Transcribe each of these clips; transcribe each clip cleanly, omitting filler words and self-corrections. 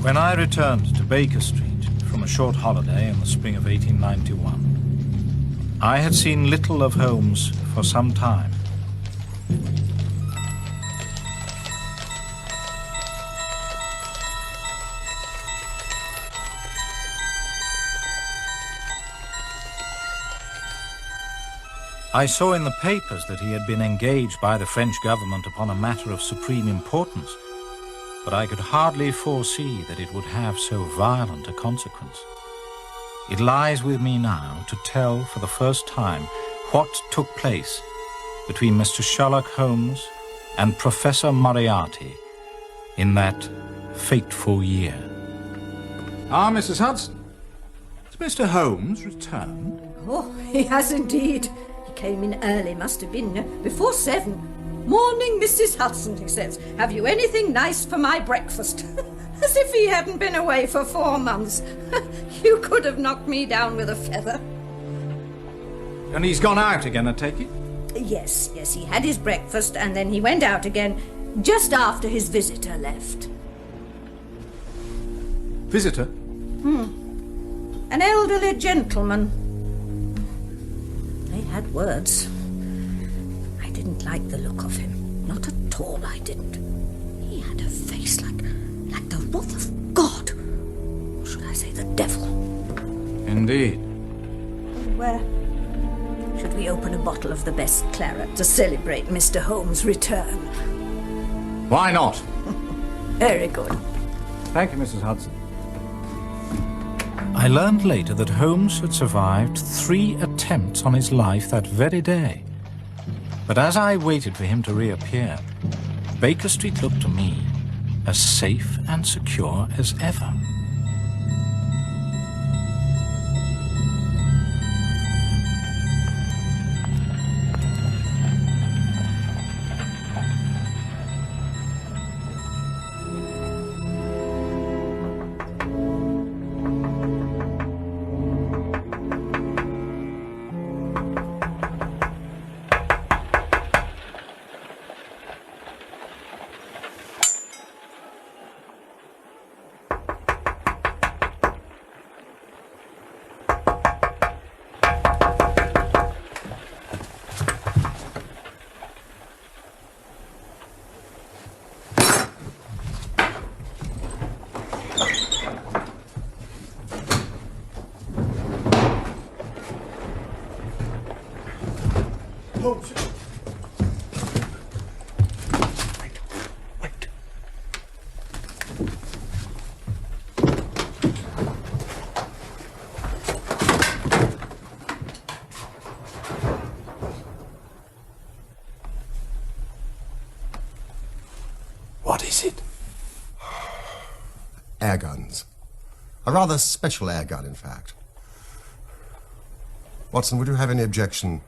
When I returned to Baker Street from a short holiday in the spring of 1891, I had seen little of Holmes for some time. I saw in the papers that he had been engaged by the French government upon a matter of supreme importance, but I could hardly foresee that it would have so violent a consequence. It lies with me now to tell for the first time what took place between Mr. Sherlock Holmes and Professor Moriarty in that fateful year. Ah, Mrs. Hudson. Has Mr. Holmes returned? Oh, he has indeed. He came in early, must have been before 7. "Morning, Mrs. Hudson," he says. "Have you anything nice for my breakfast?" As if he hadn't been away for 4 months. You could have knocked me down with a feather. And he's gone out again, I take it? Yes, he had his breakfast and then he went out again just after his visitor left. Visitor? An elderly gentleman. They had words. I didn't like the look of him. Not at all, I didn't. He had a face like the wrath of God. Or should I say the devil? Indeed. Where should we open a bottle of the best claret to celebrate Mr. Holmes' return? Why not? Very good. Thank you, Mrs. Hudson. I learned later that Holmes had survived 3 attempts on his life that very day. But as I waited for him to reappear, Baker Street looked to me as safe and secure as ever. Holmes. Wait. What is it? Air guns. A rather special air gun, in fact. Watson, would you have any objection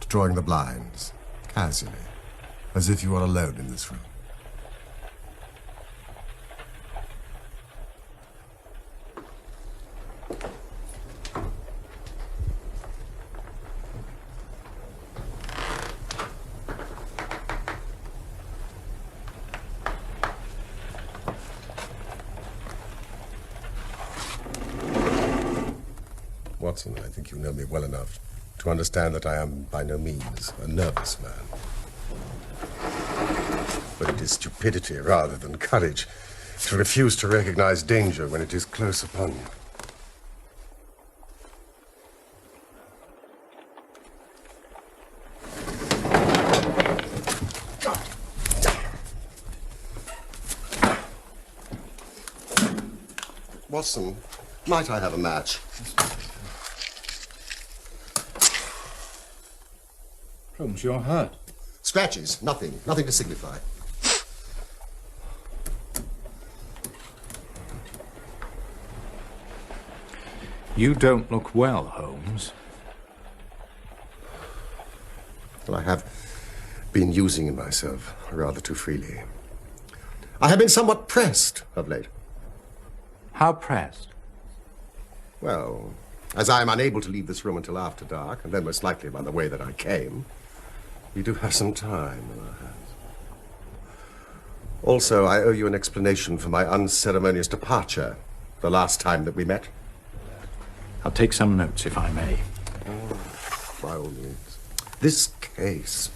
to drawing the blinds, casually, as if you were alone in this room? Watson, I think you know me well enough to understand that I am by no means a nervous man. But it is stupidity rather than courage to refuse to recognize danger when it is close upon you. Watson, might I have a match? Holmes, you're hurt. Scratches, nothing to signify. You don't look well, Holmes. Well, I have been using myself rather too freely. I have been somewhat pressed of late. How pressed? Well, as I am unable to leave this room until after dark, and then most likely by the way that I came, we do have some time on our hands. Also, I owe you an explanation for my unceremonious departure the last time that we met. I'll take some notes, if I may. Oh, by all means. This case.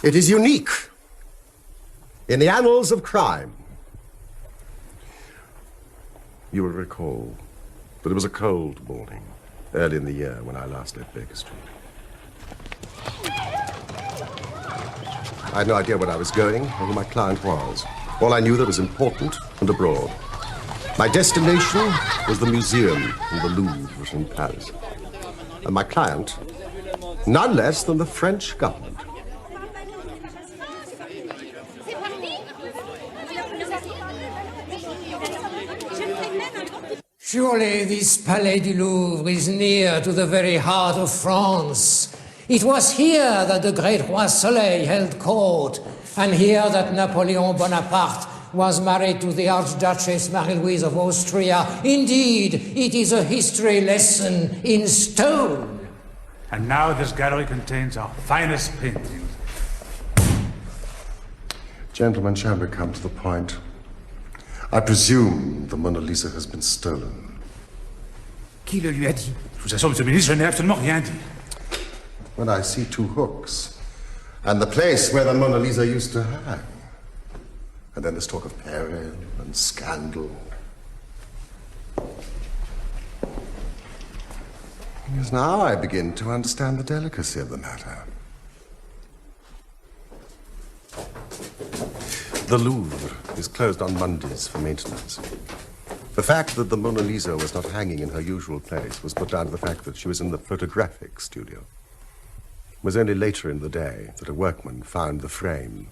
It is unique in the annals of crime. You will recall that it was a cold morning, early in the year, when I last left Baker Street. I had no idea where I was going or who my client was. All I knew that was important and abroad. My destination was the museum in the Louvre in Paris. And my client, none less than the French government. Surely this Palais du Louvre is near to the very heart of France. It was here that the great Roi Soleil held court, and here that Napoleon Bonaparte was married to the Archduchess Marie-Louise of Austria. Indeed, it is a history lesson in stone. And now this gallery contains our finest paintings. Gentlemen, shall we come to the point? I presume the Mona Lisa has been stolen. Qui le lui a dit? Je vous assure, monsieur le ministre, je n'ai absolument rien dit. When I see two hooks, and the place where the Mona Lisa used to hang. And then there's talk of peril and scandal. Yes, now I begin to understand the delicacy of the matter. The Louvre is closed on Mondays for maintenance. The fact that the Mona Lisa was not hanging in her usual place was put down to the fact that she was in the photographic studio. It was only later in the day that a workman found the frame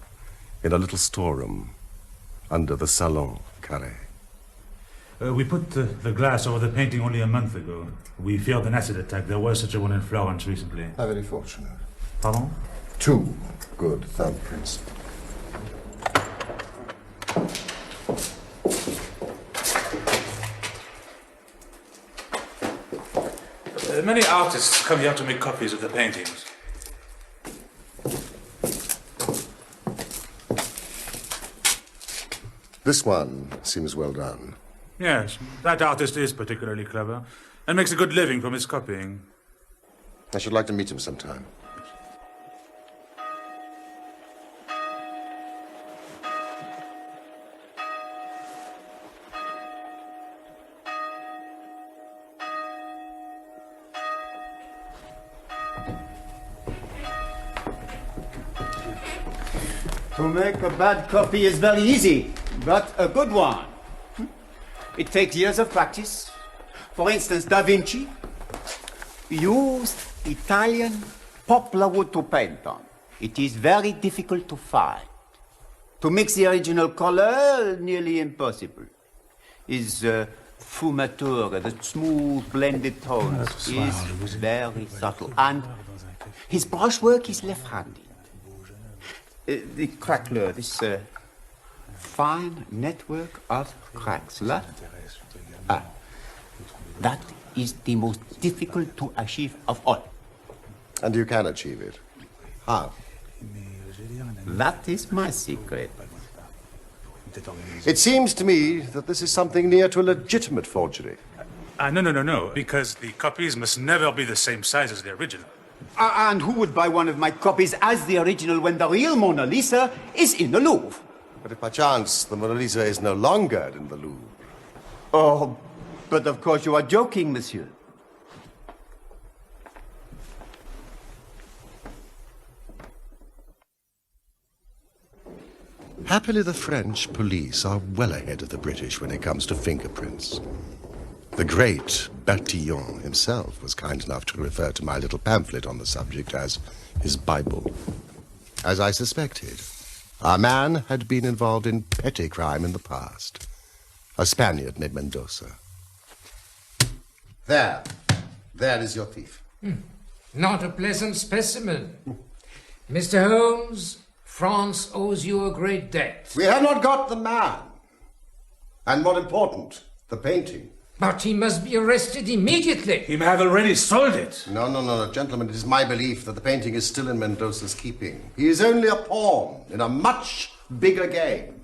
in a little storeroom under the Salon Carré. We put the glass over the painting only a month ago. We feared an acid attack. There was such a one in Florence recently. How very fortunate. Pardon? 2 good thumbprints. Many artists come here to make copies of the paintings. This one seems well done. Yes, that artist is particularly clever and makes a good living from his copying. I should like to meet him sometime. To make a bad copy is very easy, but a good one. It takes years of practice. For instance, Da Vinci used Italian poplar wood to paint on. It is very difficult to find. To mix the original color, nearly impossible. His fumature, the smooth blended tones, is very subtle. And his brushwork is left-handed. The crackler, this fine network of cracks, that is the most difficult to achieve of all. And you can achieve it. How? That is my secret. It seems to me that this is something near to a legitimate forgery. No, because the copies must never be the same size as the original. And who would buy one of my copies as the original when the real Mona Lisa is in the Louvre? But if by chance the Mona Lisa is no longer in the Louvre. Oh, but of course you are joking, monsieur. Happily, the French police are well ahead of the British when it comes to fingerprints. The great Bertillon himself was kind enough to refer to my little pamphlet on the subject as his Bible. As I suspected, our man had been involved in petty crime in the past. A Spaniard named Mendoza. There is your thief. Not a pleasant specimen. Mr. Holmes, France owes you a great debt. We have not got the man. And more important, the painting. But he must be arrested immediately. He may have already sold it. No, gentlemen, it is my belief that the painting is still in Mendoza's keeping. He is only a pawn in a much bigger game.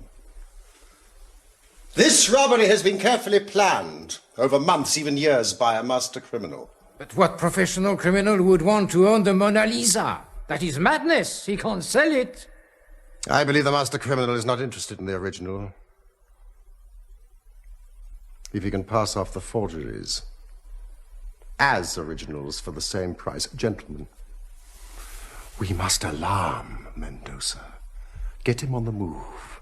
This robbery has been carefully planned over months, even years, by a master criminal. But what professional criminal would want to own the Mona Lisa? That is madness. He can't sell it. I believe the master criminal is not interested in the original. If he can pass off the forgeries as originals for the same price. Gentlemen, we must alarm Mendoza. Get him on the move.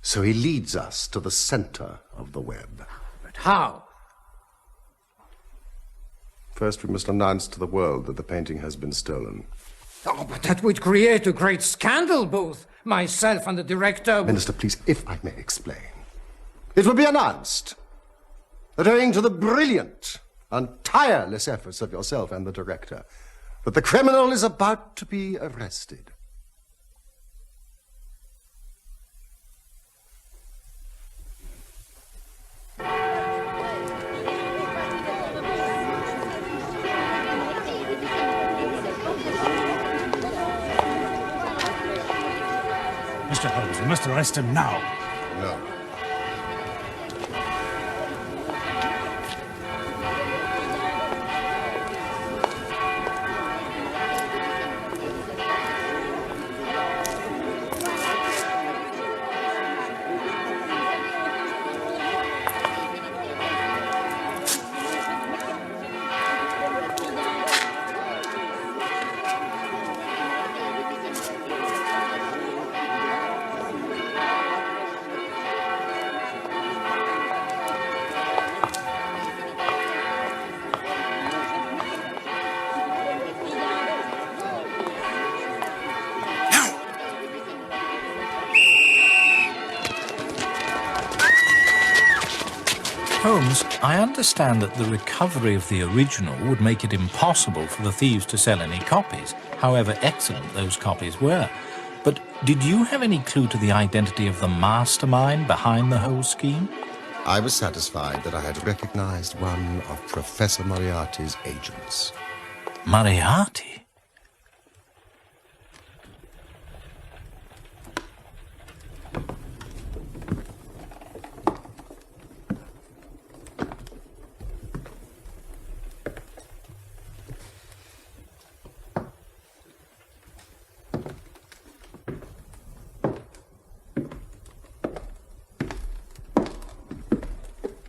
So he leads us to the center of the web. But how? First, we must announce to the world that the painting has been stolen. Oh, but that would create a great scandal, both myself and the director. Minister, please, if I may explain. It will be announced that owing to the brilliant and tireless efforts of yourself and the director, that the criminal is about to be arrested. Mr. Holmes, we must arrest him now. No. Holmes, I understand that the recovery of the original would make it impossible for the thieves to sell any copies, however excellent those copies were. But did you have any clue to the identity of the mastermind behind the whole scheme? I was satisfied that I had recognized one of Professor Moriarty's agents. Moriarty?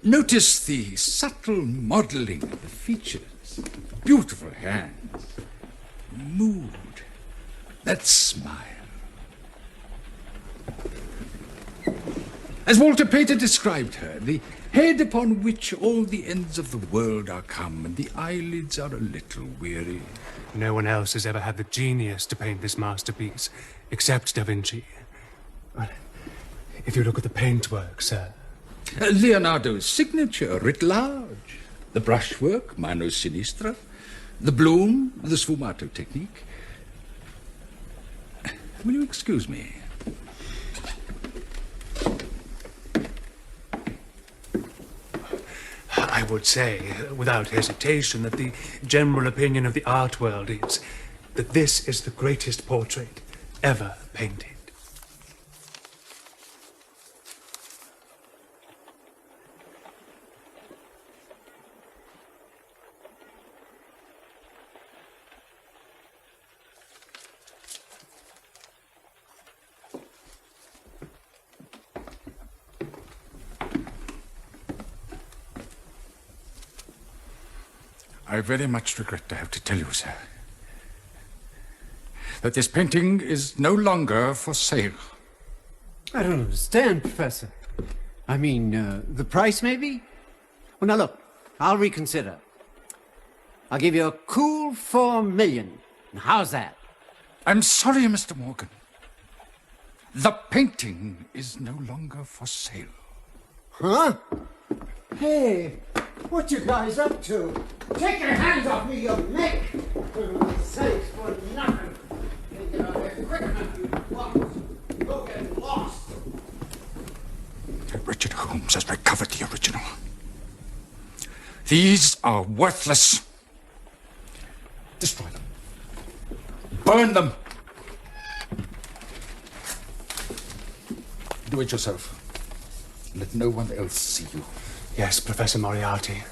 Notice the subtle modeling of the features, beautiful hands, mood, that smile. As Walter Pater described her, the head upon which all the ends of the world are come, and the eyelids are a little weary. No one else has ever had the genius to paint this masterpiece, except Da Vinci. But if you look at the paintwork, sir. Leonardo's signature writ large. The brushwork, mano sinistra. The bloom, the sfumato technique. Will you excuse me? I would say, without hesitation, that the general opinion of the art world is that this is the greatest portrait ever painted. I very much regret to have to tell you, sir, that this painting is no longer for sale. I don't understand, Professor. I mean, the price, maybe? Well, now look, I'll reconsider. I'll give you a cool $4 million. How's that? I'm sorry, Mr. Morgan. The painting is no longer for sale. Huh? Hey, what you guys up to? Take your hands off me, you mick! For sakes, for nothing. Take it out there quick, you fucks. Go get lost. Richard Holmes has recovered the original. These are worthless. Destroy them. Burn them. Do it yourself. Let no one else see you. Yes, Professor Moriarty.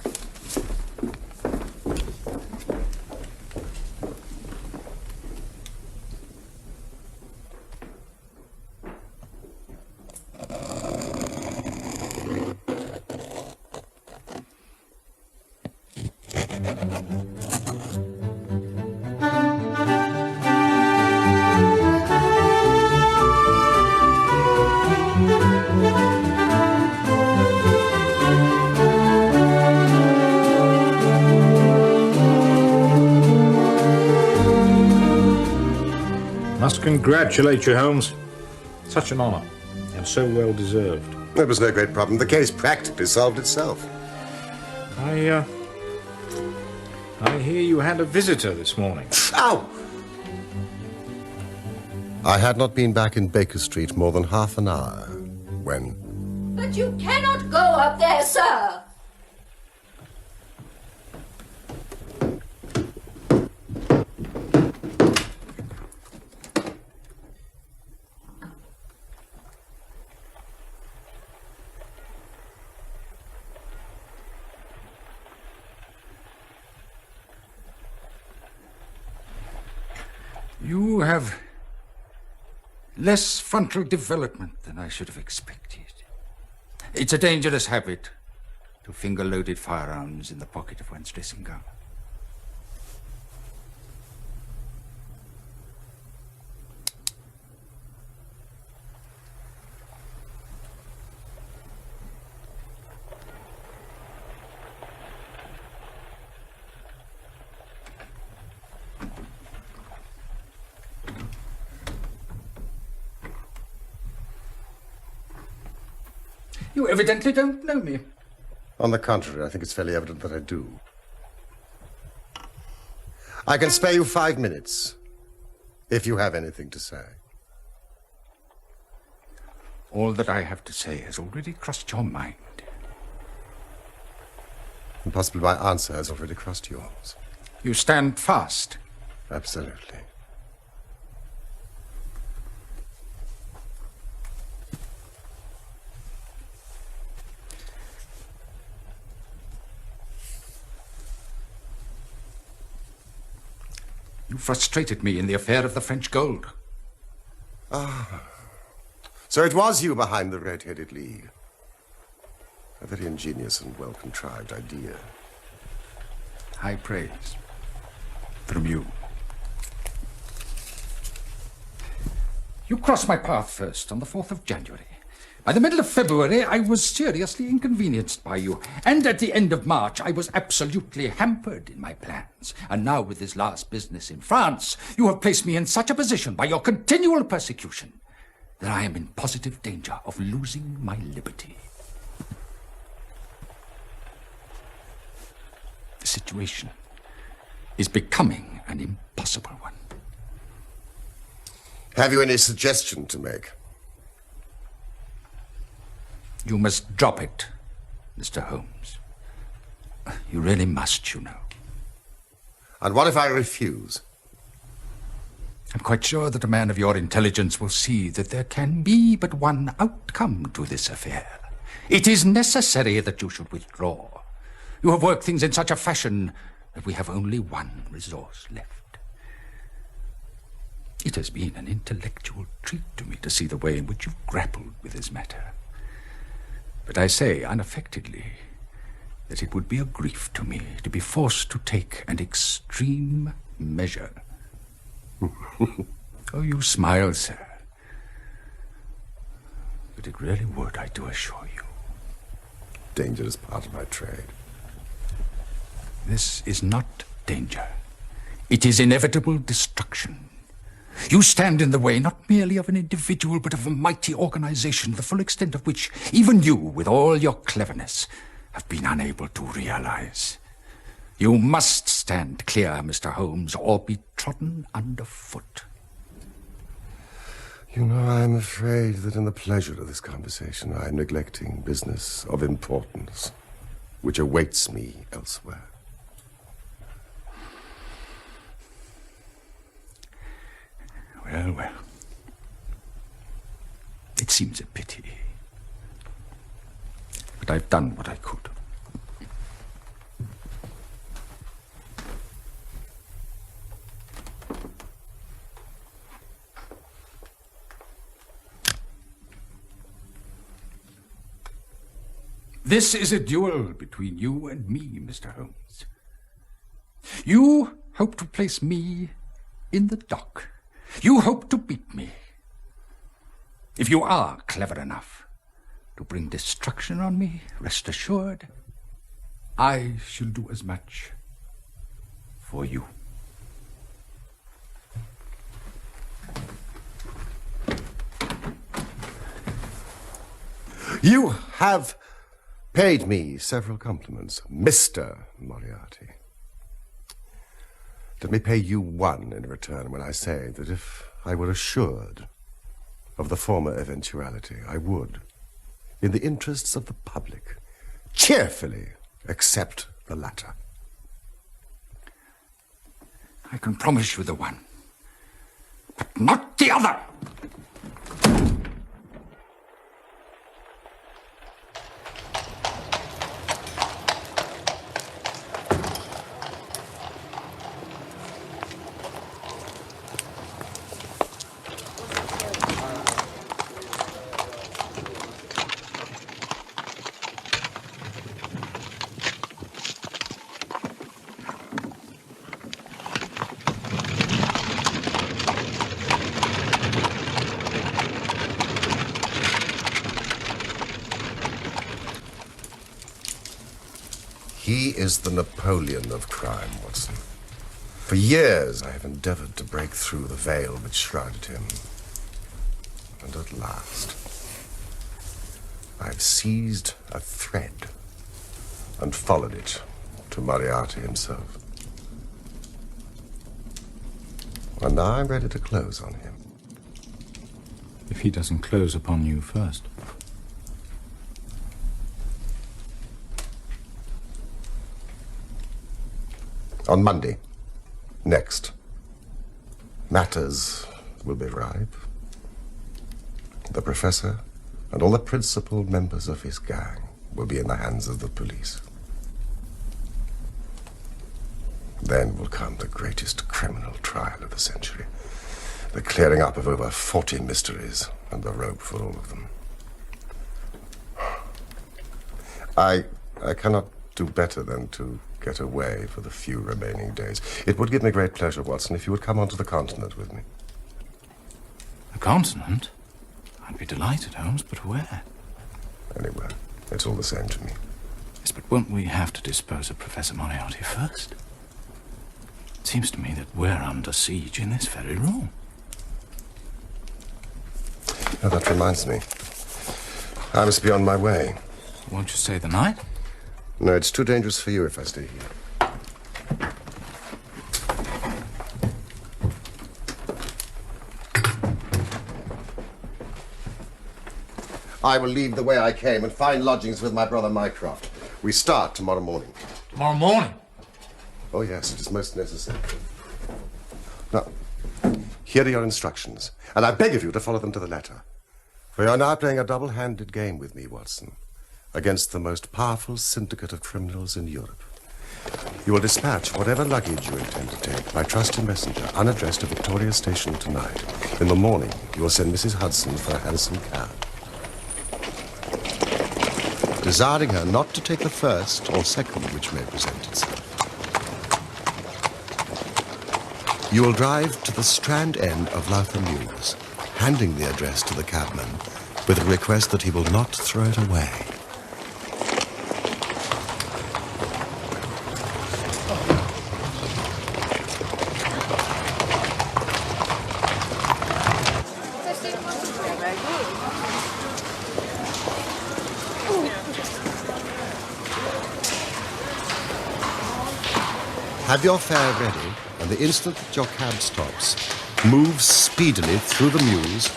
Must congratulate you, Holmes. Such an honor, and so well deserved. It was no great problem. The case practically solved itself. I hear you had a visitor this morning. Ow! I had not been back in Baker Street more than half an hour when... But you cannot go up there, sir. You have less frontal development than I should have expected. It's a dangerous habit to finger loaded firearms in the pocket of one's dressing gown. You evidently don't know me. On the contrary, I think it's fairly evident that I do. I can spare you 5 minutes, if you have anything to say. All that I have to say has already crossed your mind. And possibly my answer has already crossed yours. You stand fast. Absolutely. You frustrated me in the affair of the French gold. Ah. So it was you behind the Red-Headed League. A very ingenious and well-contrived idea. High praise. From you. You crossed my path first on the 4th of January. By the middle of February, I was seriously inconvenienced by you. And at the end of March, I was absolutely hampered in my plans. And now, with this last business in France, you have placed me in such a position by your continual persecution that I am in positive danger of losing my liberty. The situation is becoming an impossible one. Have you any suggestion to make? You must drop it, Mr. Holmes. You really must, you know. And what if I refuse? I'm quite sure that a man of your intelligence will see that there can be but one outcome to this affair. It is necessary that you should withdraw. You have worked things in such a fashion that we have only one resource left. It has been an intellectual treat to me to see the way in which you've grappled with this matter. But I say unaffectedly that it would be a grief to me to be forced to take an extreme measure. Oh, you smile, sir. But it really would, I do assure you. Danger is part of my trade. This is not danger. It is inevitable destruction. You stand in the way not merely of an individual, but of a mighty organization, the full extent of which even you, with all your cleverness, have been unable to realize. You must stand clear, Mr. Holmes, or be trodden underfoot. You know, I'm afraid that in the pleasure of this conversation, I'm neglecting business of importance, which awaits me elsewhere. Well, well. It seems a pity. But I've done what I could. This is a duel between you and me, Mr. Holmes. You hope to place me in the dock. You hope to beat me. If you are clever enough to bring destruction on me, rest assured, I shall do as much for you. You have paid me several compliments, Mr. Moriarty. Let me pay you one in return when I say that if I were assured of the former eventuality, I would, in the interests of the public, cheerfully accept the latter. I can promise you the one, but not the other. He is the Napoleon of crime, Watson. For years I have endeavored to break through the veil which shrouded him. And at last, I've seized a thread and followed it to Moriarty himself. And now I'm ready to close on him. If he doesn't close upon you first. On Monday, next, matters will be ripe. The professor and all the principal members of his gang will be in the hands of the police. Then will come the greatest criminal trial of the century. The clearing up of over 40 mysteries and the rope for all of them. I cannot do better than to get away for the few remaining days. It would give me great pleasure, Watson, if you would come onto the continent with me. The continent? I'd be delighted, Holmes, but where? Anywhere. It's all the same to me. Yes, but won't we have to dispose of Professor Moriarty first? It seems to me that we're under siege in this very room. Oh, that reminds me. I must be on my way. Won't you stay the night? No, it's too dangerous for you if I stay here. I will leave the way I came and find lodgings with my brother Mycroft. We start tomorrow morning. Tomorrow morning? Oh, yes, it is most necessary. Now, here are your instructions, and I beg of you to follow them to the letter. For you are now playing a double-handed game with me, Watson, against the most powerful syndicate of criminals in Europe. You will dispatch whatever luggage you intend to take by trusty messenger, unaddressed to Victoria Station tonight. In the morning, you will send Mrs. Hudson for a hansom cab, desiring her not to take the first or second which may present itself. You will drive to the Strand end of Lowther Mews, handing the address to the cabman with a request that he will not throw it away. Have your fare ready, and the instant that your cab stops, move speedily through the mews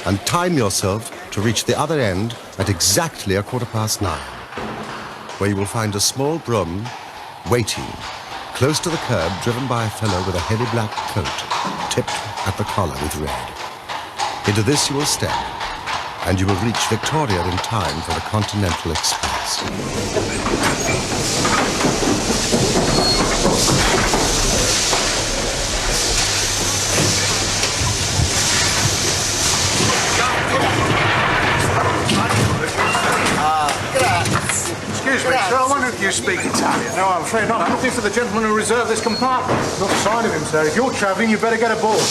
and time yourself to reach the other end at exactly 9:15, where you will find a small brougham waiting close to the curb, driven by a fellow with a heavy black coat tipped at the collar with red. Into this you will step, and you will reach Victoria in time for the Continental Express. Excuse me, sir, I wonder if you speak Italian. No, I'm afraid not. I'm looking for the gentleman who reserved this compartment. Not a sign of him, sir. If you're travelling, you better get aboard.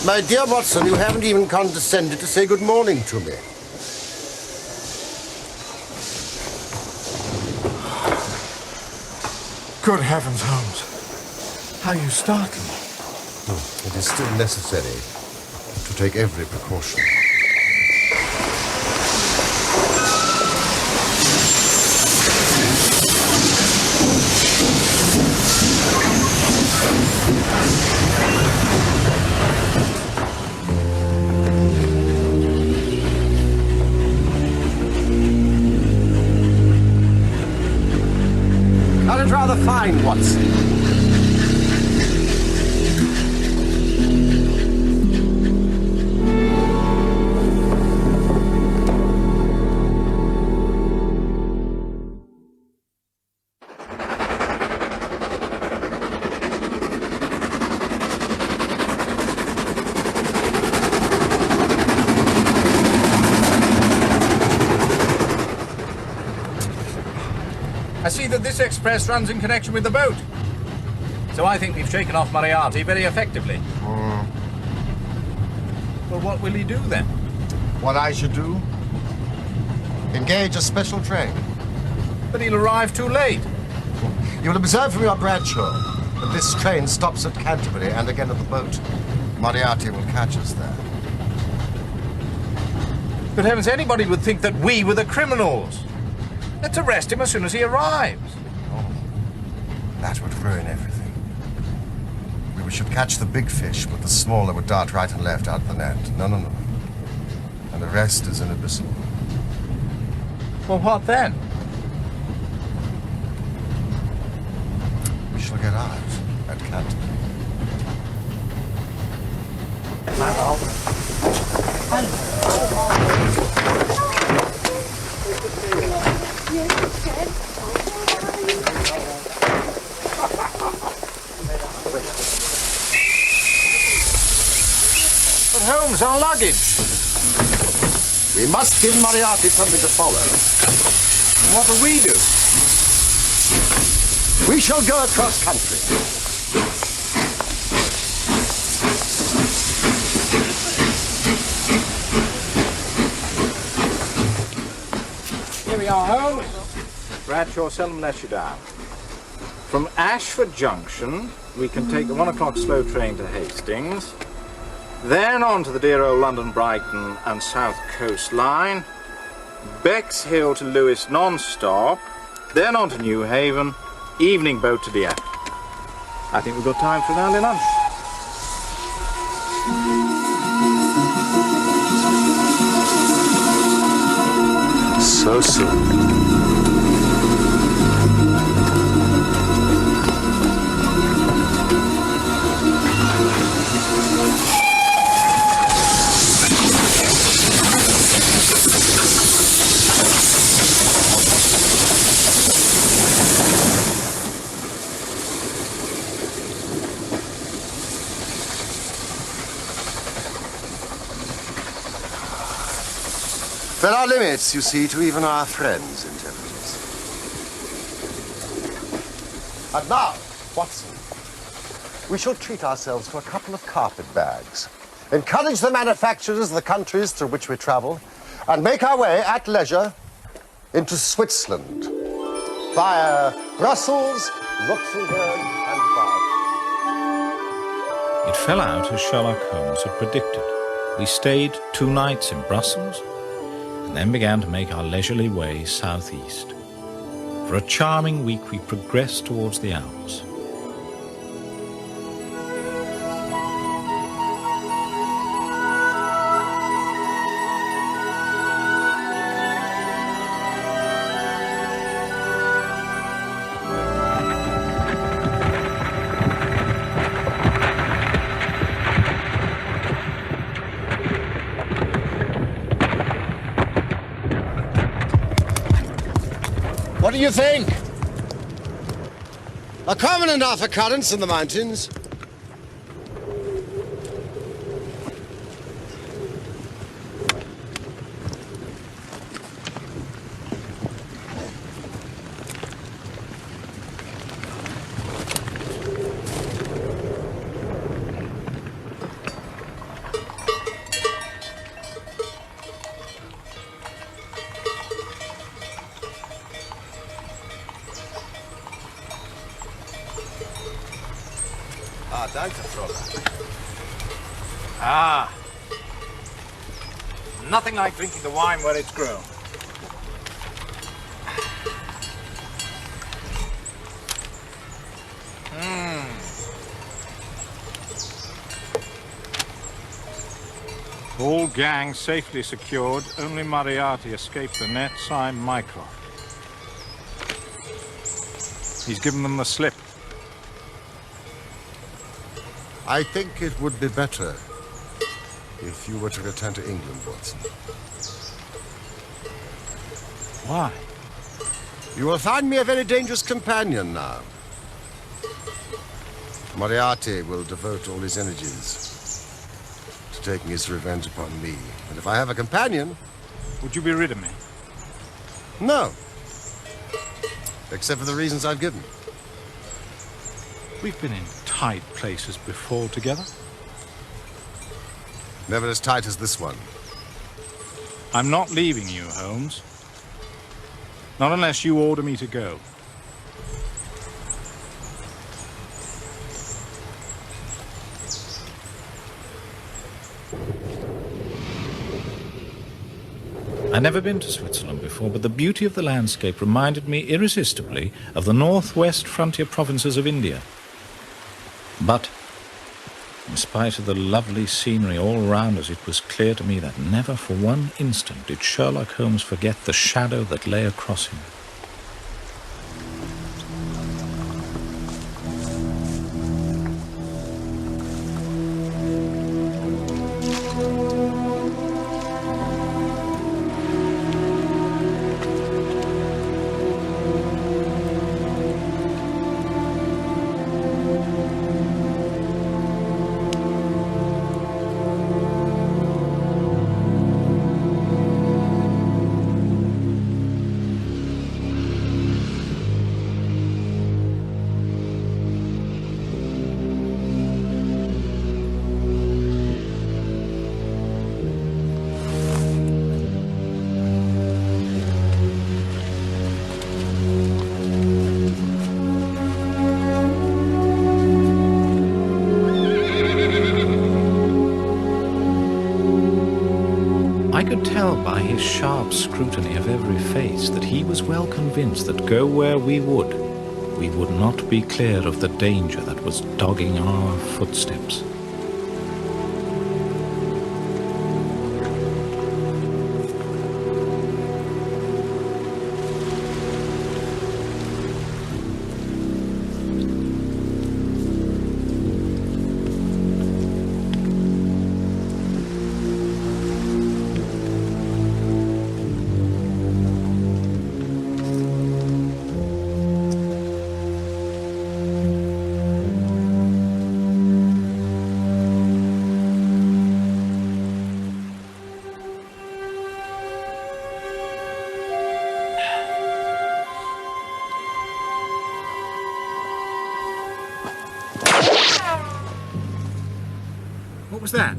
My dear Watson, you haven't even condescended to say good morning to me. Good heavens, Holmes. How you startled me. It is still necessary to take every precaution. I'd rather fine, Watson. I see that this express runs in connection with the boat. So I think we've shaken off Moriarty very effectively. Well, what will he do then? What I should do? Engage a special train. But he'll arrive too late. You will observe from your Bradshaw that this train stops at Canterbury and again at the boat. Moriarty will catch us there. Good heavens, anybody would think that we were the criminals. Let's arrest him as soon as he arrives. Oh, that would ruin everything. We should catch the big fish, but the smaller would dart right and left out the net. No. And the rest is inadmissible. Well, what then? We shall get out at Canterbury. But Holmes, our luggage. We must give Moriarty something to follow. What do we do? We shall go across country. Here we are, Holmes. Bradshaw seldom lets you down. From Ashford Junction, we can take the 1 o'clock slow train to Hastings, then on to the dear old London, Brighton and South Coast line, Bexhill to Lewes non-stop, then on to New Haven, evening boat to Dieppe. I think we've got time for an early lunch. So soon. There are limits, you see, to even our friends' intelligence. And now, Watson, we shall treat ourselves to a couple of carpet bags, encourage the manufacturers of the countries through which we travel, and make our way at leisure into Switzerland via Brussels, Luxembourg, and Bath. It fell out as Sherlock Holmes had predicted. We stayed 2 nights in Brussels, and then began to make our leisurely way southeast. For a charming week, we progressed towards the Alps. What do you think? A common enough occurrence in the mountains. Ah, nothing like drinking the wine where it's grown. All gangs safely secured, only Moriarty escaped the net, signed Mycroft. He's given them the slip. I think it would be better if you were to return to England, Watson. Why? You will find me a very dangerous companion now. Moriarty will devote all his energies to taking his revenge upon me. And if I have a companion... Would you be rid of me? No. Except for the reasons I've given. We've been in tight places before together. Never as tight as this one. I'm not leaving you, Holmes. Not unless you order me to go. I'd never been to Switzerland before, but the beauty of the landscape reminded me irresistibly of the northwest frontier provinces of India. But, in spite of the lovely scenery all round us, it was clear to me that never for one instant did Sherlock Holmes forget the shadow that lay across him. his sharp scrutiny of every face that he was well convinced that go where we would not be clear of the danger that was dogging our footsteps. What was that?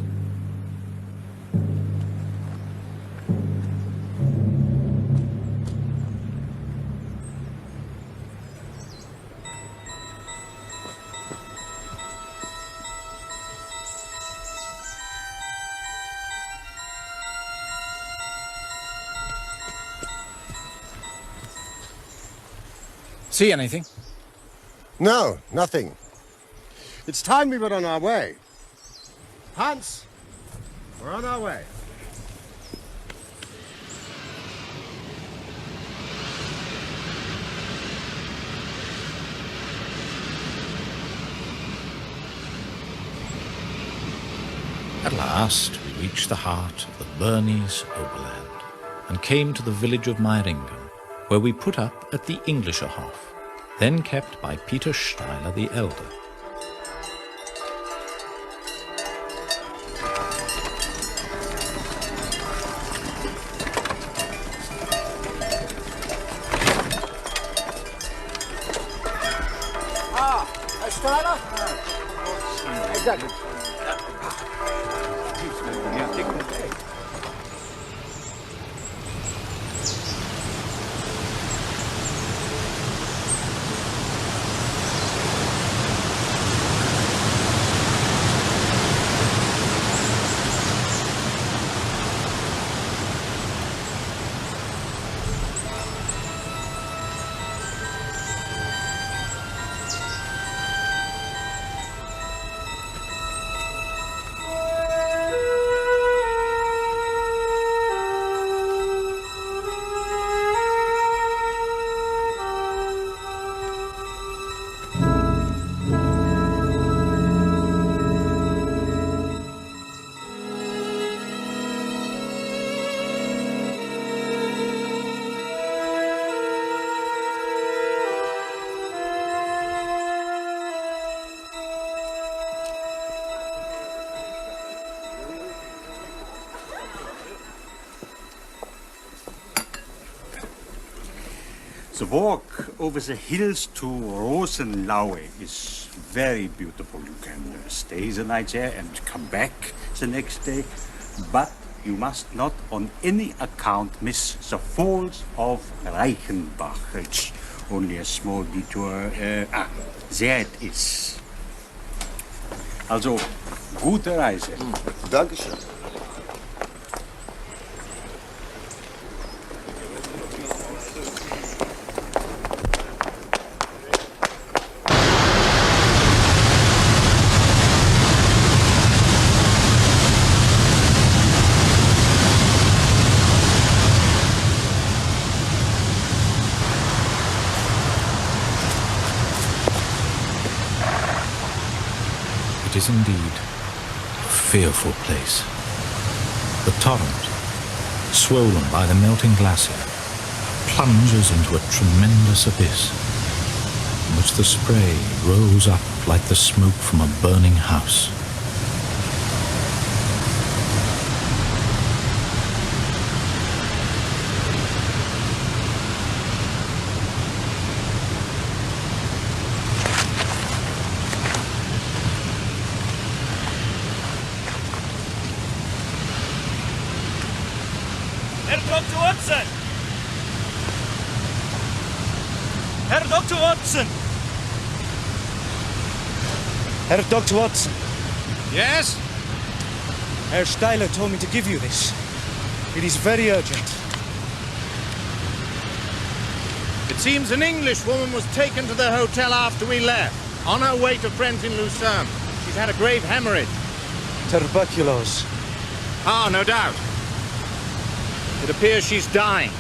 See anything? No, nothing. It's time we were on our way. Hans, we're on our way. At last we reached the heart of the Bernese Oberland and came to the village of Meiringen, where we put up at the Englischerhof, then kept by Peter Steiler the Elder. Steiler? Exactly. The walk over the hills to Rosenlaue is very beautiful. You can stay the night there and come back the next day. But you must not on any account miss the Falls of Reichenbach. It's only a small detour. There it is. Also, gute Reise. Dankeschön. It is indeed a fearful place. The torrent, swollen by the melting glacier, plunges into a tremendous abyss, in which the spray rose up like the smoke from a burning house. Herr Dr. Watson! Herr Dr. Watson! Herr Dr. Watson! Yes? Herr Steiler told me to give you this. It is very urgent. It seems an English woman was taken to the hotel after we left, on her way to friends in Lucerne. She's had a grave hemorrhage. Tuberculosis. Ah, no doubt. It appears she's dying.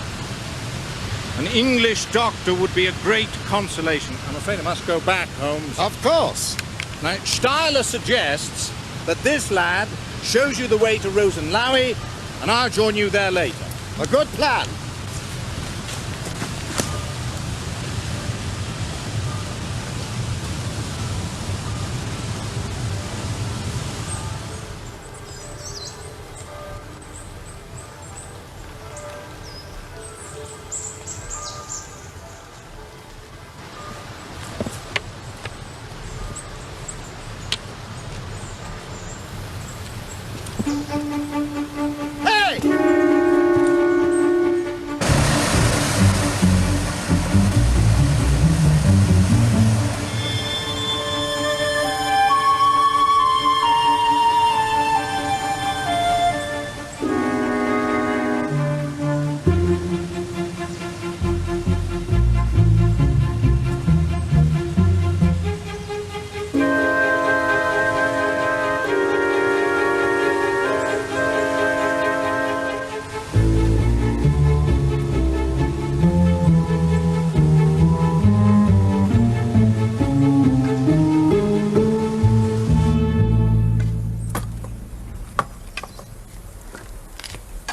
An English doctor would be a great consolation. I'm afraid I must go back, Holmes. Of course. Now, Steiler suggests that this lad shows you the way to Rosenlaui, and I'll join you there later. A good plan.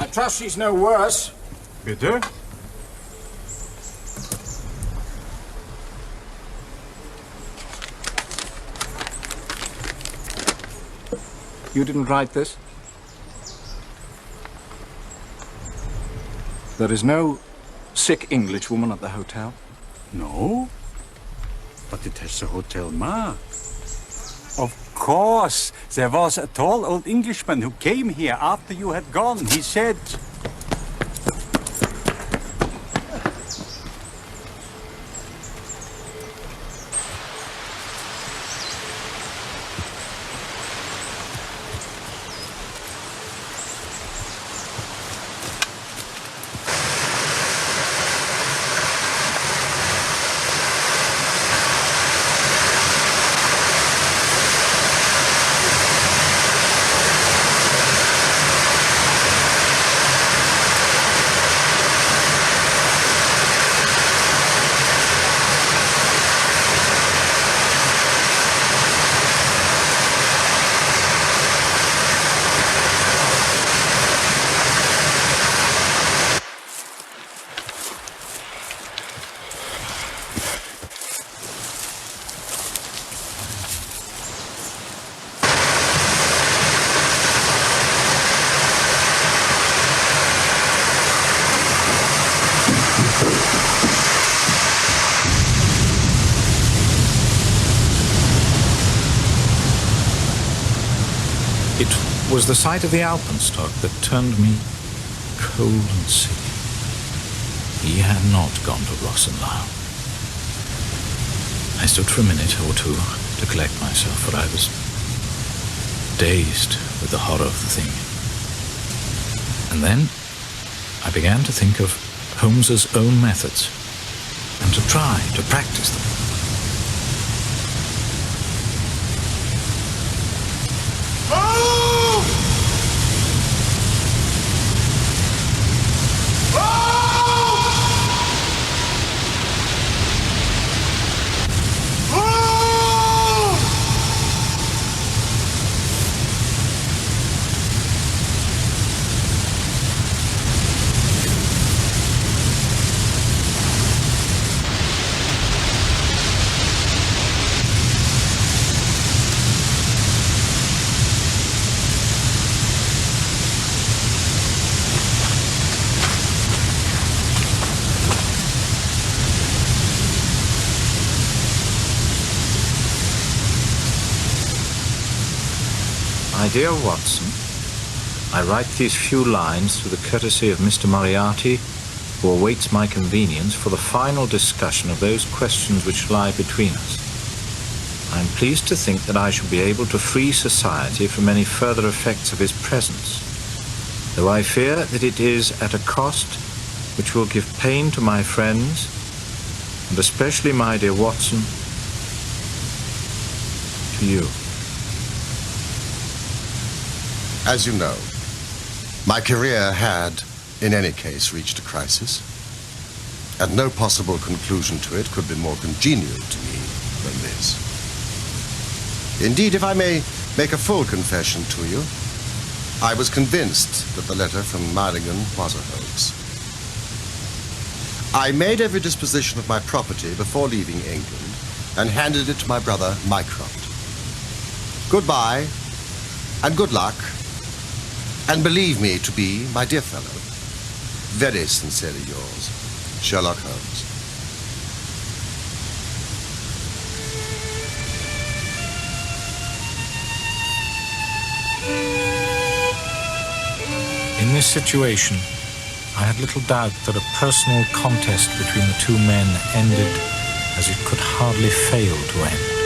I trust she's no worse. Bitte? You didn't write this? There is no sick English woman at the hotel? No, but it has a hotel mark. Of course, there was a tall old Englishman who came here after you had gone. He said... It was the sight of the alpenstock that turned me cold and sick. He had not gone to Rosenlau. I stood for a minute or two to collect myself, for I was dazed with the horror of the thing. And then I began to think of Holmes's own methods and to try to practice them. My dear Watson, I write these few lines through the courtesy of Mr. Moriarty, who awaits my convenience for the final discussion of those questions which lie between us. I am pleased to think that I shall be able to free society from any further effects of his presence. though I fear that it is at a cost which will give pain to my friends, and especially, my dear Watson, to you. As you know, my career had, in any case, reached a crisis, and no possible conclusion to it could be more congenial to me than this. Indeed, if I may make a full confession to you, I was convinced that the letter from Marlingham was a hoax. I made every disposition of my property before leaving England and handed it to my brother Mycroft. Goodbye, and good luck, and believe me to be, my dear fellow, very sincerely yours, Sherlock Holmes. In this situation, I had little doubt that a personal contest between the two men ended as it could hardly fail to end.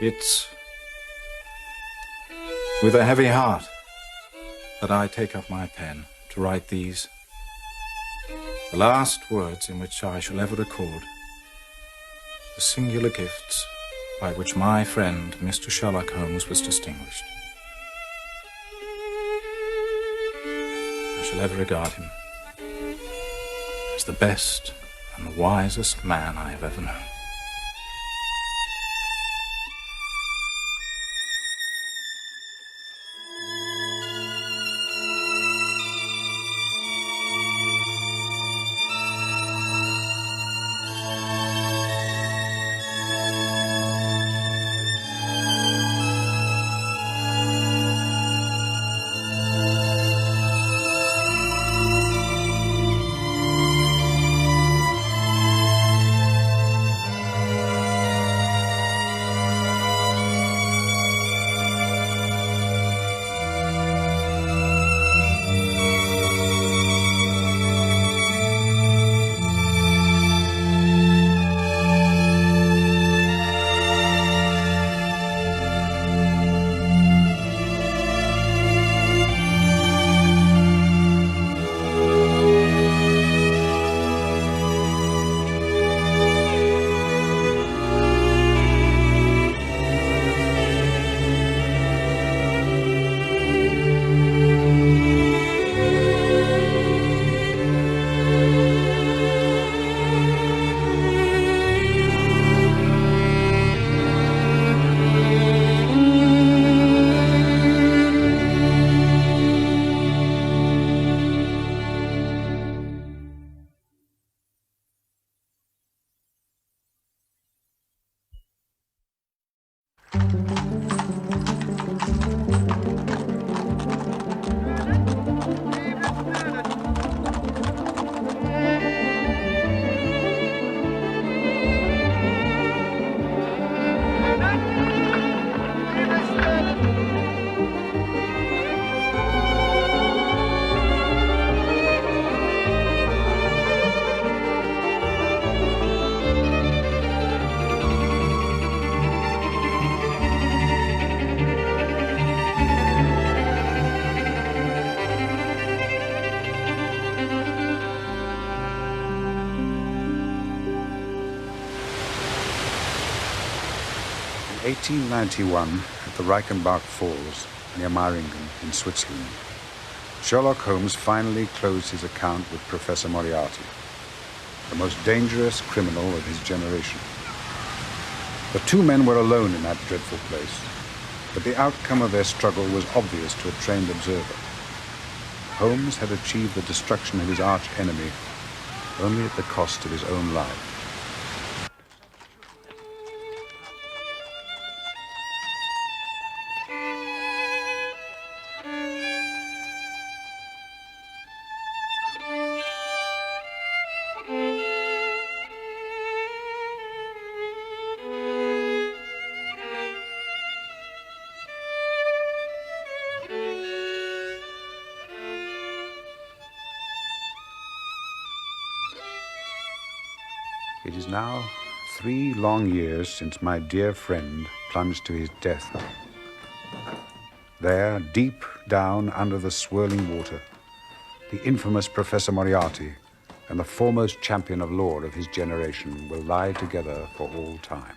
It's with a heavy heart that I take up my pen to write these, the last words in which I shall ever record the singular gifts by which my friend Mr. Sherlock Holmes was distinguished. I shall ever regard him as the best and the wisest man I have ever known. 1891, at the Reichenbach Falls, near Meiringen in Switzerland, Sherlock Holmes finally closed his account with Professor Moriarty, the most dangerous criminal of his generation. The two men were alone in that dreadful place, but the outcome of their struggle was obvious to a trained observer. Holmes had achieved the destruction of his arch-enemy only at the cost of his own life. It is now 3 long years since my dear friend plunged to his death. There, deep down under the swirling water, the infamous Professor Moriarty and the foremost champion of law of his generation will lie together for all time.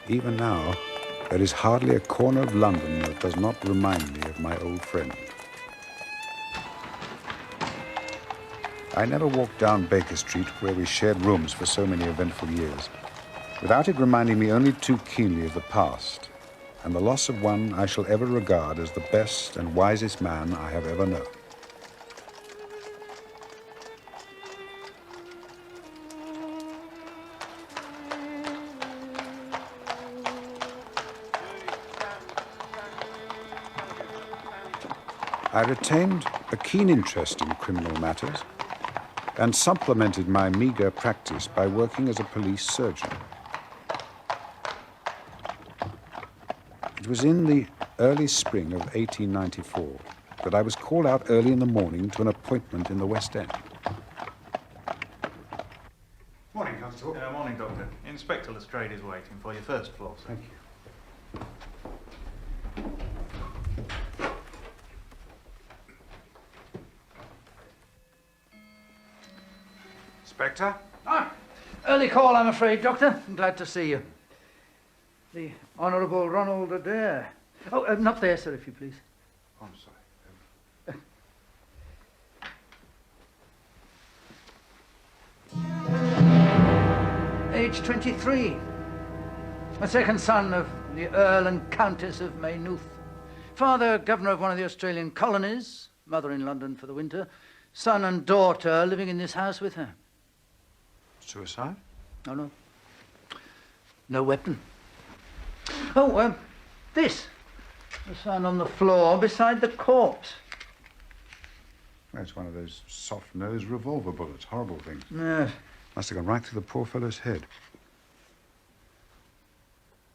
Even now, there is hardly a corner of London that does not remind me of my old friend. I never walked down Baker Street, where we shared rooms for so many eventful years, without it reminding me only too keenly of the past, and the loss of one I shall ever regard as the best and wisest man I have ever known. I retained a keen interest in criminal matters and supplemented my meager practice by working as a police surgeon. It was in the early spring of 1894 that I was called out early in the morning to an appointment in the West End. Morning, Constable. Morning, Doctor. Inspector Lestrade is waiting for you, first floor, sir. Thank you. Inspector? Early call, I'm afraid, Doctor. I'm glad to see you. The Honourable Ronald Adair. Oh, not there, sir, if you please. Oh, I'm sorry. Age 23. A second son of the Earl and Countess of Maynooth. Father, governor of one of the Australian colonies. Mother in London for the winter. Son and daughter living in this house with her. Suicide? Oh, no. No weapon. Oh, this. Was found on the floor beside the corpse. That's one of those soft-nosed revolver bullets. Horrible things. Yes. Must have gone right through the poor fellow's head.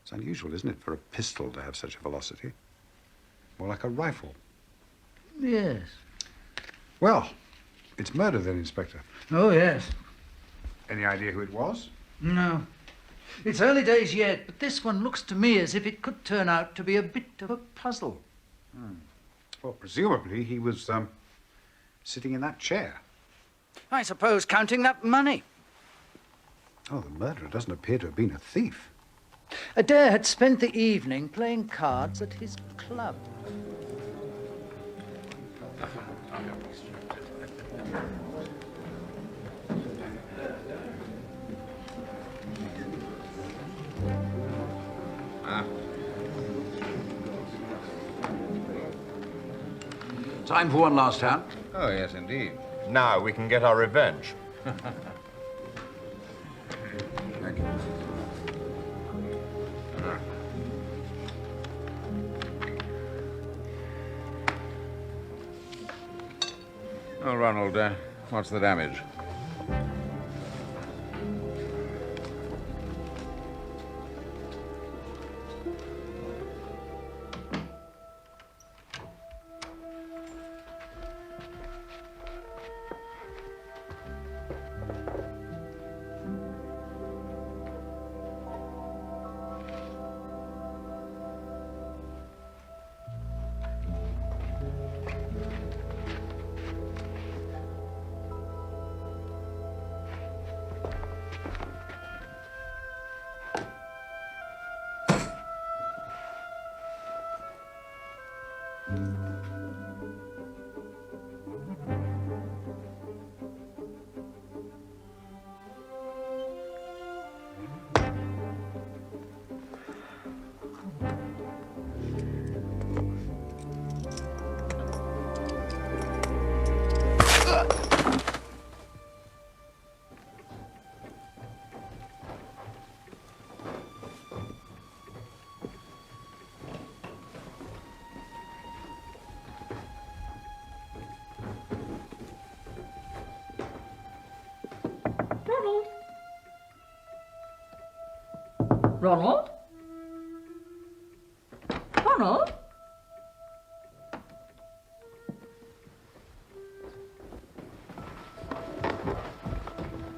It's unusual, isn't it, for a pistol to have such a velocity? More like a rifle. Yes. Well, it's murder then, Inspector. Oh, yes. Any idea who it was? No. It's early days yet, but this one looks to me as if it could turn out to be a bit of a puzzle. Well, presumably he was, sitting in that chair. I suppose counting that money. Oh, the murderer doesn't appear to have been a thief. Adair had spent the evening playing cards at his club. Time for one last hand. Oh, yes, indeed. Now we can get our revenge. Thank you. Oh, Ronald, what's the damage? Ronald? Ronald?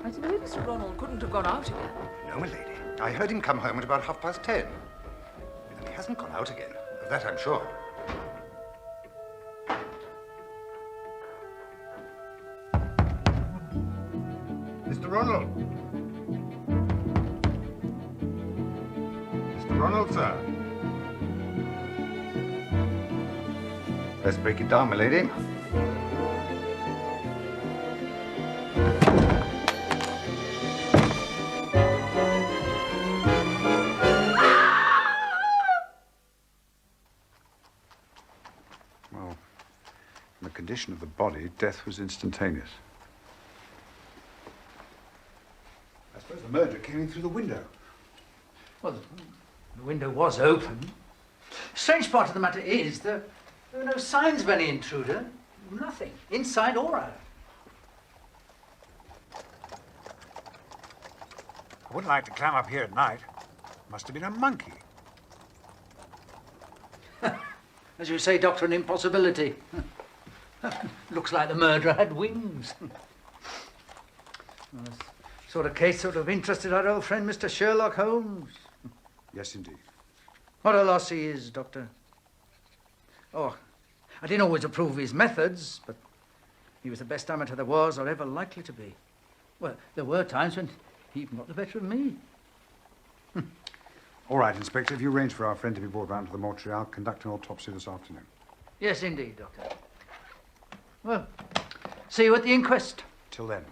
I suppose Mr. Ronald couldn't have gone out again. No, my lady. I heard him come home at about 10:30. And he hasn't gone out again. Of that I'm sure. Mr. Ronald. Mr. Ronald, sir. Let's break it down, my lady. Well, in the condition of the body, death was instantaneous. I suppose the murderer came in through the window. Well, the window was open. Strange part of the matter is there were no signs of any intruder. Nothing, inside or out. I wouldn't like to climb up here at night. Must have been a monkey. As you say, Doctor, an impossibility. Looks like the murderer had wings. Well, this sort of case sort of interested our old friend, Mr. Sherlock Holmes. Yes, indeed. What a loss he is, Doctor. Oh, I didn't always approve of his methods, but he was the best amateur there was or ever likely to be. Well, there were times when he even got the better of me. All right, Inspector, if you arrange for our friend to be brought round to the mortuary, I'll conduct an autopsy this afternoon. Yes, indeed, Doctor. Well, see you at the inquest. Till then.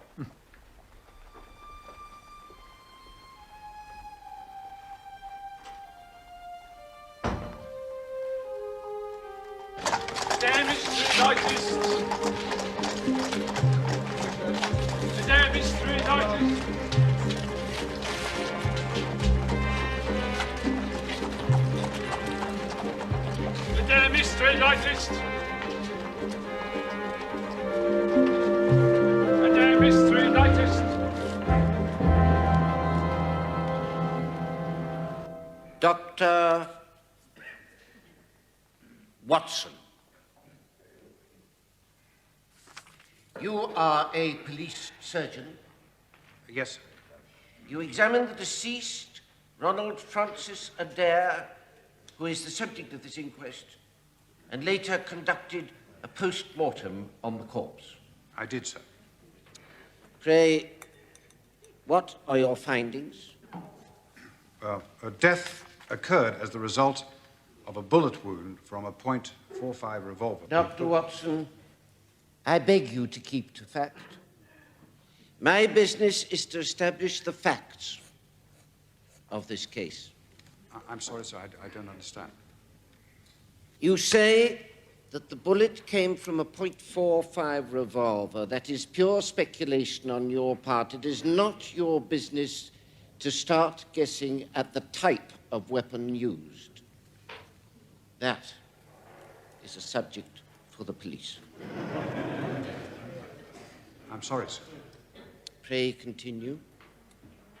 Dr. Watson, you are a police surgeon. Yes, sir. You examined the deceased, Ronald Francis Adair, who is the subject of this inquest, and later conducted a post-mortem on the corpse. I did, sir. Pray, what are your findings? Death occurred as the result of a bullet wound from a .45 revolver. Dr. Watson, I beg you to keep to fact. My business is to establish the facts of this case. I'm sorry, sir, I don't understand. You say that the bullet came from a .45 revolver. That is pure speculation on your part. It is not your business to start guessing at the type of weapon used. That is a subject for the police. I'm sorry, sir. Pray continue.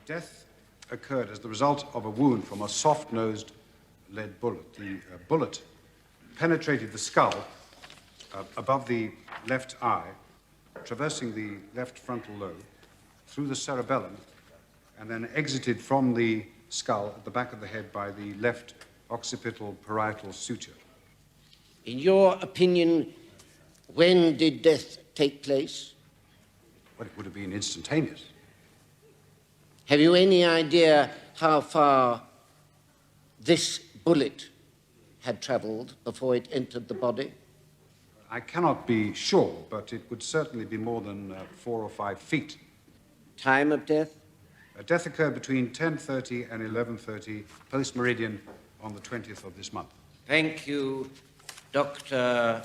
Death occurred as the result of a wound from a soft-nosed lead bullet. The bullet penetrated the skull above the left eye, traversing the left frontal lobe, through the cerebellum, and then exited from the skull at the back of the head by the left occipital parietal suture. In your opinion, when did death take place? Well, it would have been instantaneous. Have you any idea how far this bullet had travelled before it entered the body? I cannot be sure, but it would certainly be more than 4 or 5 feet. Time of death? Death occurred between 10:30 and 11:30 post-meridian on the 20th of this month. Thank you, Dr.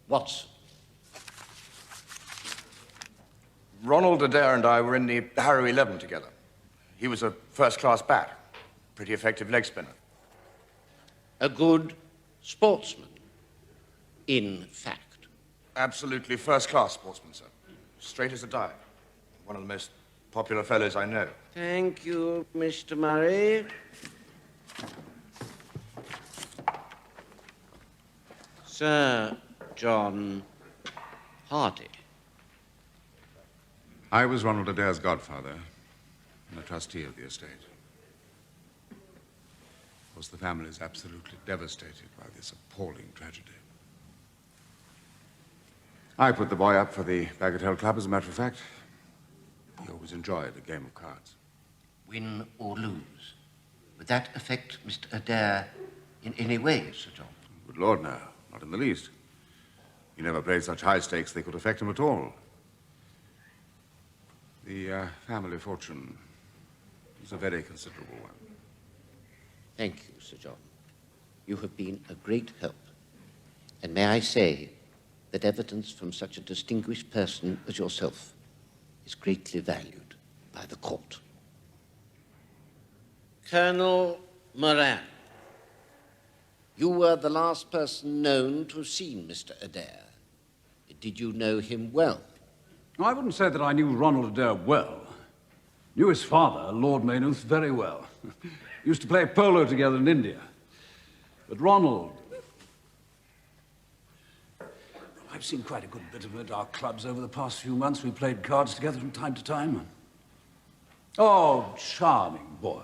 Watson. Ronald Adair and I were in the Harrow 11 together. He was a first-class bat, pretty effective leg spinner. A good sportsman, in fact. Absolutely first-class sportsman, sir. Straight as a die. One of the most popular fellows I know. Thank you, Mr. Murray. Sir John Hardy. I was Ronald Adair's godfather and a trustee of the estate. Of course, the family is absolutely devastated by this appalling tragedy. I put the boy up for the Bagatelle Club, as a matter of fact. He always enjoyed a game of cards. Win or lose, would that affect Mr. Adair in any way, Sir John? Good Lord, no. Not in the least. He never played such high stakes they could affect him at all. The family fortune is a very considerable one. Thank you, Sir John. You have been a great help. And may I say that evidence from such a distinguished person as yourself is greatly valued by the court. Colonel Moran, you were the last person known to have seen Mr. Adair. Did you know him well? I wouldn't say that I knew Ronald Adair well. Knew his father, Lord Maynooth, very well. Used to play polo together in India. But Ronald... I've seen quite a good bit of him at our clubs over the past few months. We played cards together from time to time. Oh, charming boy.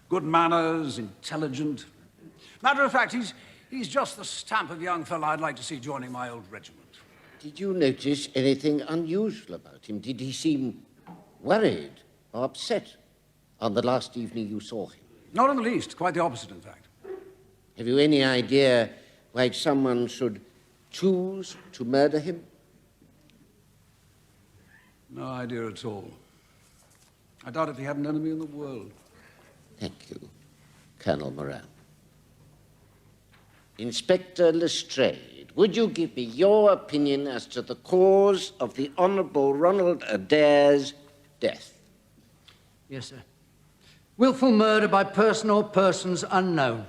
Good manners, intelligent. Matter of fact, he's just the stamp of young fellow I'd like to see joining my old regiment. Did you notice anything unusual about him? Did he seem worried or upset on the last evening you saw him? Not in the least. Quite the opposite, in fact. Have you any idea why someone should choose to murder him? No idea at all. I doubt if he had an enemy in the world. Thank you, Colonel Moran. Inspector Lestrade, would you give me your opinion as to the cause of the Honourable Ronald Adair's death? Yes, sir. Willful murder by person or persons unknown.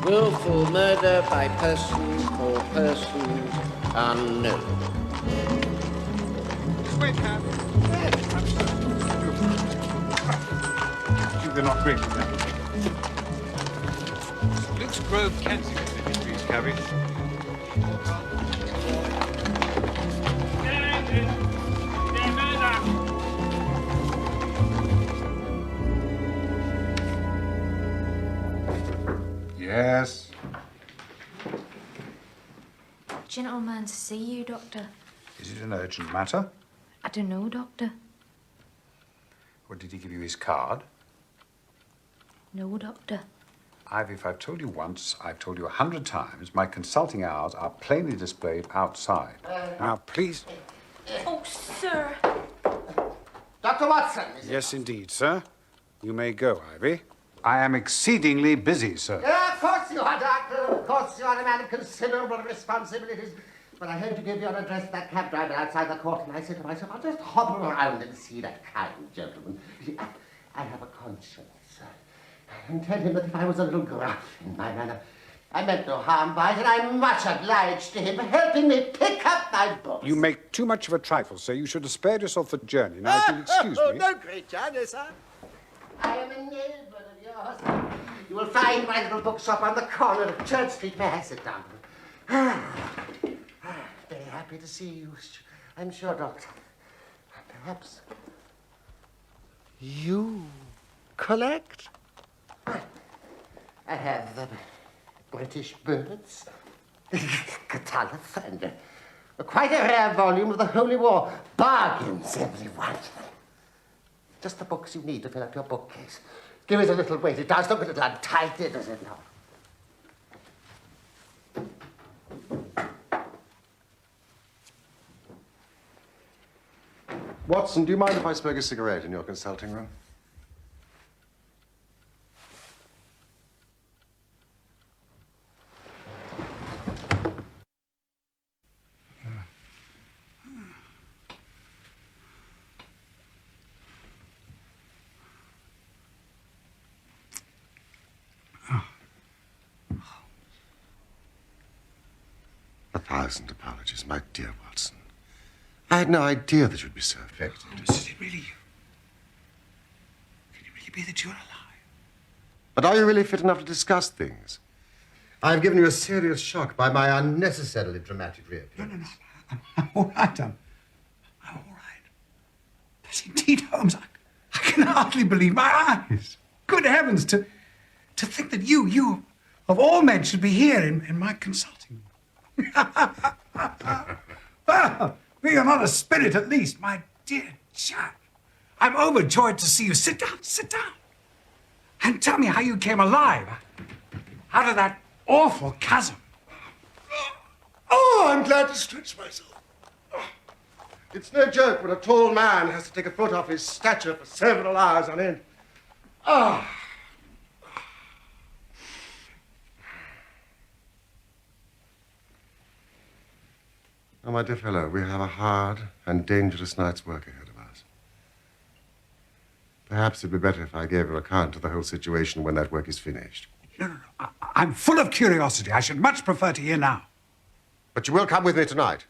Willful murder by person or persons unknown. Wait, Cab. They're not great. Luke's Grove, Kensington Industries, Cabby. Yes? Gentleman to see you, Doctor. Is it an urgent matter? I don't know, Doctor. Or did he give you his card? No, Doctor. Ivy, if I've told you once, I've told you 100 times, my consulting hours are plainly displayed outside. Now, please. Oh, sir. Dr. Watson. Yes, indeed, sir. You may go, Ivy. I am exceedingly busy, sir. Yeah, of course you are, Doctor. Of course you are a man of considerable responsibilities. But I heard you give your address to that cab driver outside the court, and I said to myself, I'll just hobble around and see that kind gentleman. You see, I have a conscience. And tell him that if I was a little gruff in my manner, I meant no harm by it, and I'm much obliged to him for helping me pick up my books. You make too much of a trifle, sir. You should have spared yourself the journey. Now, if you'll excuse me. No great journey, sir. I am a neighbour of yours. You will find my little bookshop on the corner of Church Street. May I sit down? Very happy to see you. I'm sure, Doctor. Perhaps you collect? I have British birds, Catullus, and quite a rare volume of the Holy War. Bargains, every one of them. Just the books you need to fill up your bookcase. Give it a little weight. It does look a little untidy, does it not? Watson, do you mind if I smoke a cigarette in your consulting room? A thousand apologies, my dear Watson. I had no idea that you'd be so affected. Is it really you? Can it really be that you're alive? But are you really fit enough to discuss things? I've given you a serious shock by my unnecessarily dramatic reappearance. No. I'm all right. I'm all right. Yes, indeed, Holmes. I can hardly believe my eyes. Good heavens, to think that you, of all men, should be here in my consulting room. Well, you're not a spirit, at least, my dear chap. I'm overjoyed to see you. Sit down. And tell me how you came alive out of that awful chasm. Oh, I'm glad to stretch myself. It's no joke when a tall man has to take a foot off his stature for several hours on end. Ah. Oh, my dear fellow, we have a hard and dangerous night's work ahead of us. Perhaps it'd be better if I gave an account of the whole situation when that work is finished. No. I'm full of curiosity. I should much prefer to hear now. But you will come with me tonight.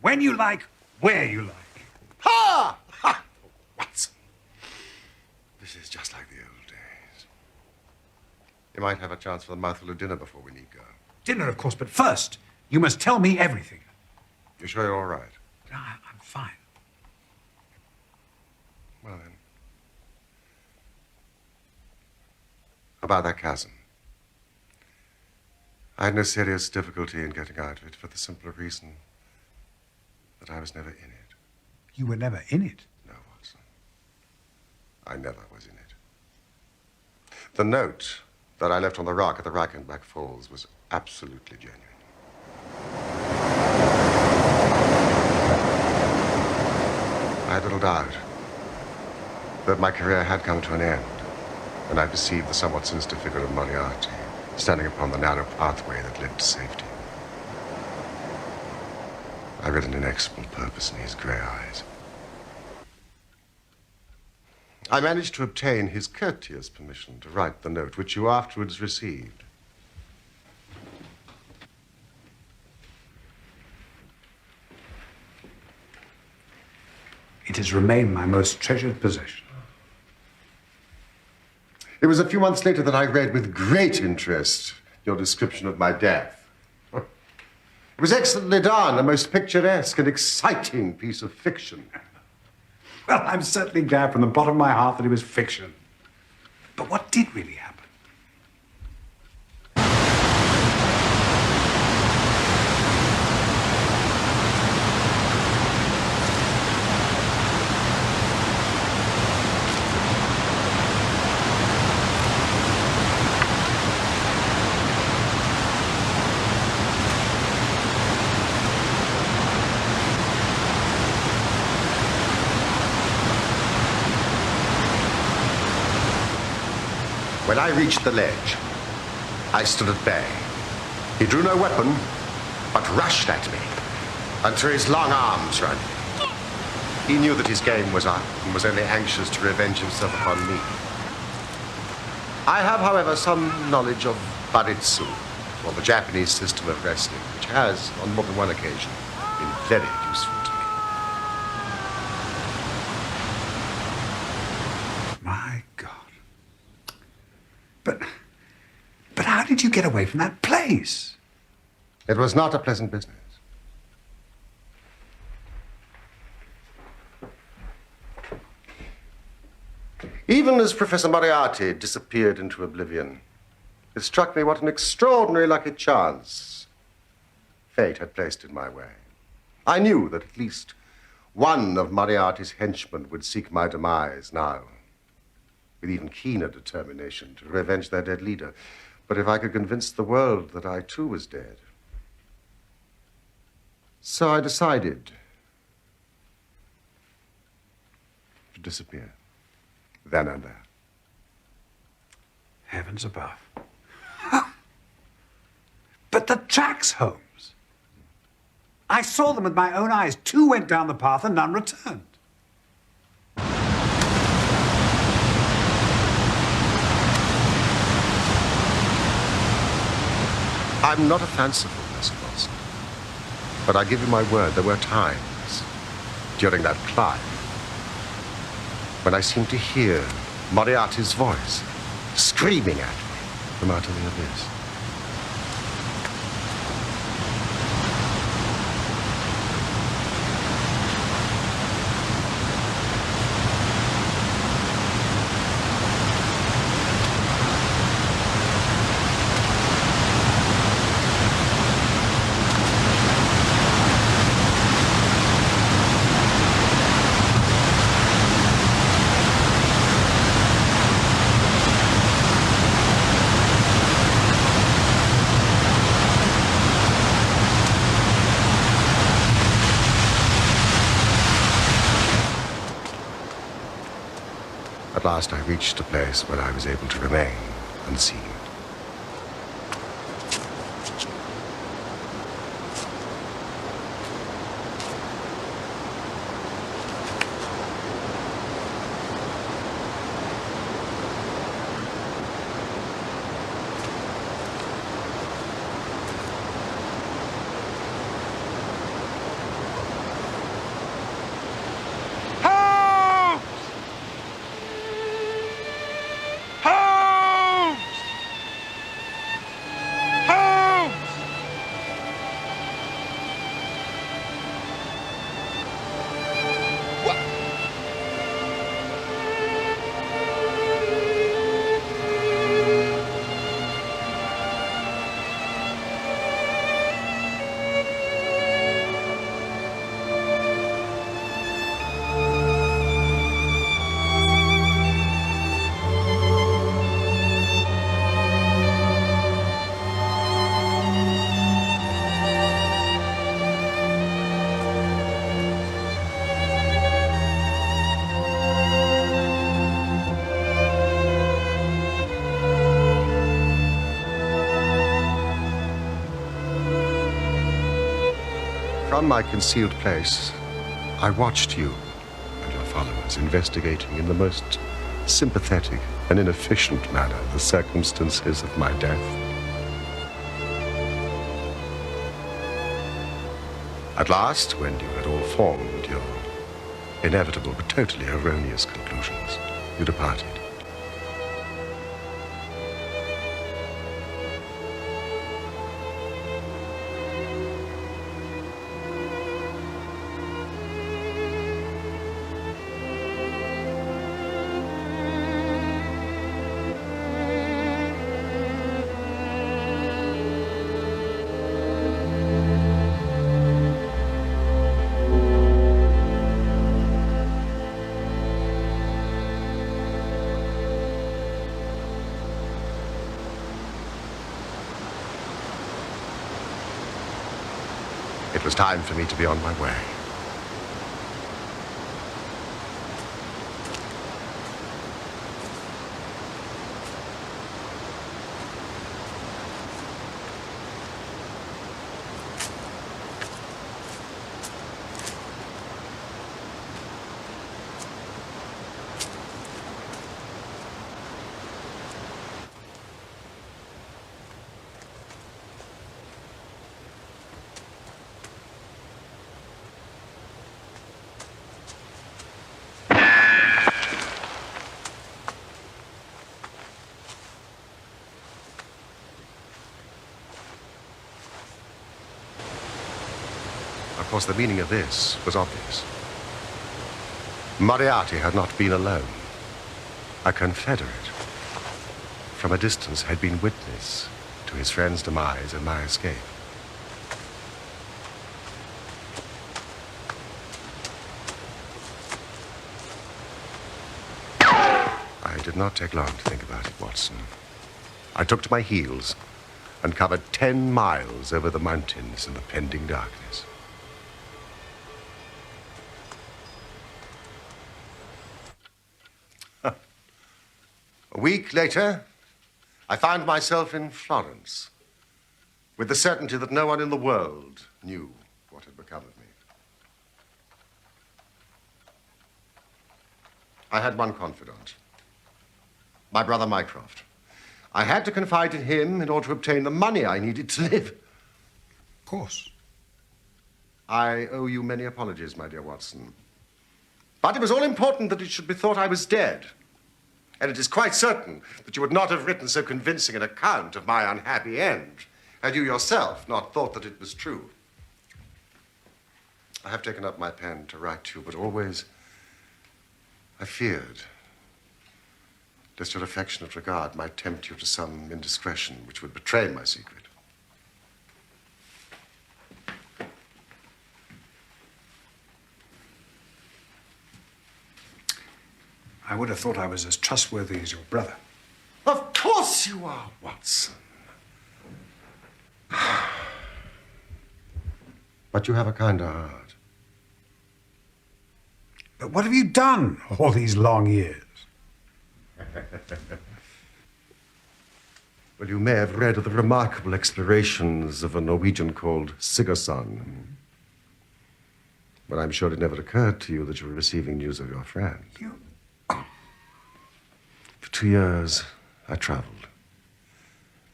When you like, where you like. Ha! Ha! Watson. This is just like the old days. You might have a chance for a mouthful of dinner before we need go. Dinner, of course, but first, you must tell me everything. You sure you're all right? I'm fine. Well, then. About that chasm. I had no serious difficulty in getting out of it for the simple reason that I was never in it. You were never in it? No, Watson. I never was in it. The note that I left on the rock at the Reichenbach Falls was absolutely genuine. I had little doubt that my career had come to an end when I perceived the somewhat sinister figure of Moriarty standing upon the narrow pathway that led to safety. I read an inexorable purpose in his grey eyes. I managed to obtain his courteous permission to write the note, which you afterwards received. It has remained my most treasured possession. It was a few months later that I read with great interest your description of my death. It was excellently done, a most picturesque and exciting piece of fiction. Well, I'm certainly glad from the bottom of my heart that it was fiction. But what did really happen? When I reached the ledge, I stood at bay. He drew no weapon, but rushed at me and threw his long arms round me. He knew that his game was up and was only anxious to revenge himself upon me. I have, however, some knowledge of baritsu, or the Japanese system of wrestling, which has, on more than one occasion, been very useful to me. My God. But how did you get away from that place? It was not a pleasant business. Even as Professor Moriarty disappeared into oblivion, it struck me what an extraordinary lucky chance fate had placed in my way. I knew that at least one of Moriarty's henchmen would seek my demise now, with even keener determination to revenge their dead leader. But if I could convince the world that I too was dead. So I decided to disappear, then and there. Heavens above. But the tracks, Holmes. I saw them with my own eyes. 2 went down the path and none returned. I'm not a fanciful, Mr. Watson, but I give you my word, there were times during that climb when I seemed to hear Moriarty's voice screaming at me from out of the abyss. At last I reached a place where I was able to remain unseen. From my concealed place, I watched you and your followers investigating in the most sympathetic and inefficient manner the circumstances of my death. At last, when you had all formed your inevitable but totally erroneous conclusions, you departed. It was time for me to be on my way. Of course, the meaning of this was obvious. Moriarty had not been alone. A confederate, from a distance, had been witness to his friend's demise and my escape. I did not take long to think about it, Watson. I took to my heels and covered 10 miles over the mountains in the pending darkness. A week later, I found myself in Florence, with the certainty that no one in the world knew what had become of me. I had one confidant, my brother Mycroft. I had to confide in him in order to obtain the money I needed to live. Of course. I owe you many apologies, my dear Watson. But it was all important that it should be thought I was dead. And it is quite certain that you would not have written so convincing an account of my unhappy end had you yourself not thought that it was true. I have taken up my pen to write to you, but always I feared lest your affectionate regard might tempt you to some indiscretion which would betray my secret. I would have thought I was as trustworthy as your brother. Of course you are, Watson. But you have a kinder heart. But what have you done all these long years? Well, you may have read of the remarkable explorations of a Norwegian called Sigurdsson. But I'm sure it never occurred to you that you were receiving news of your friend. For 2 years, I traveled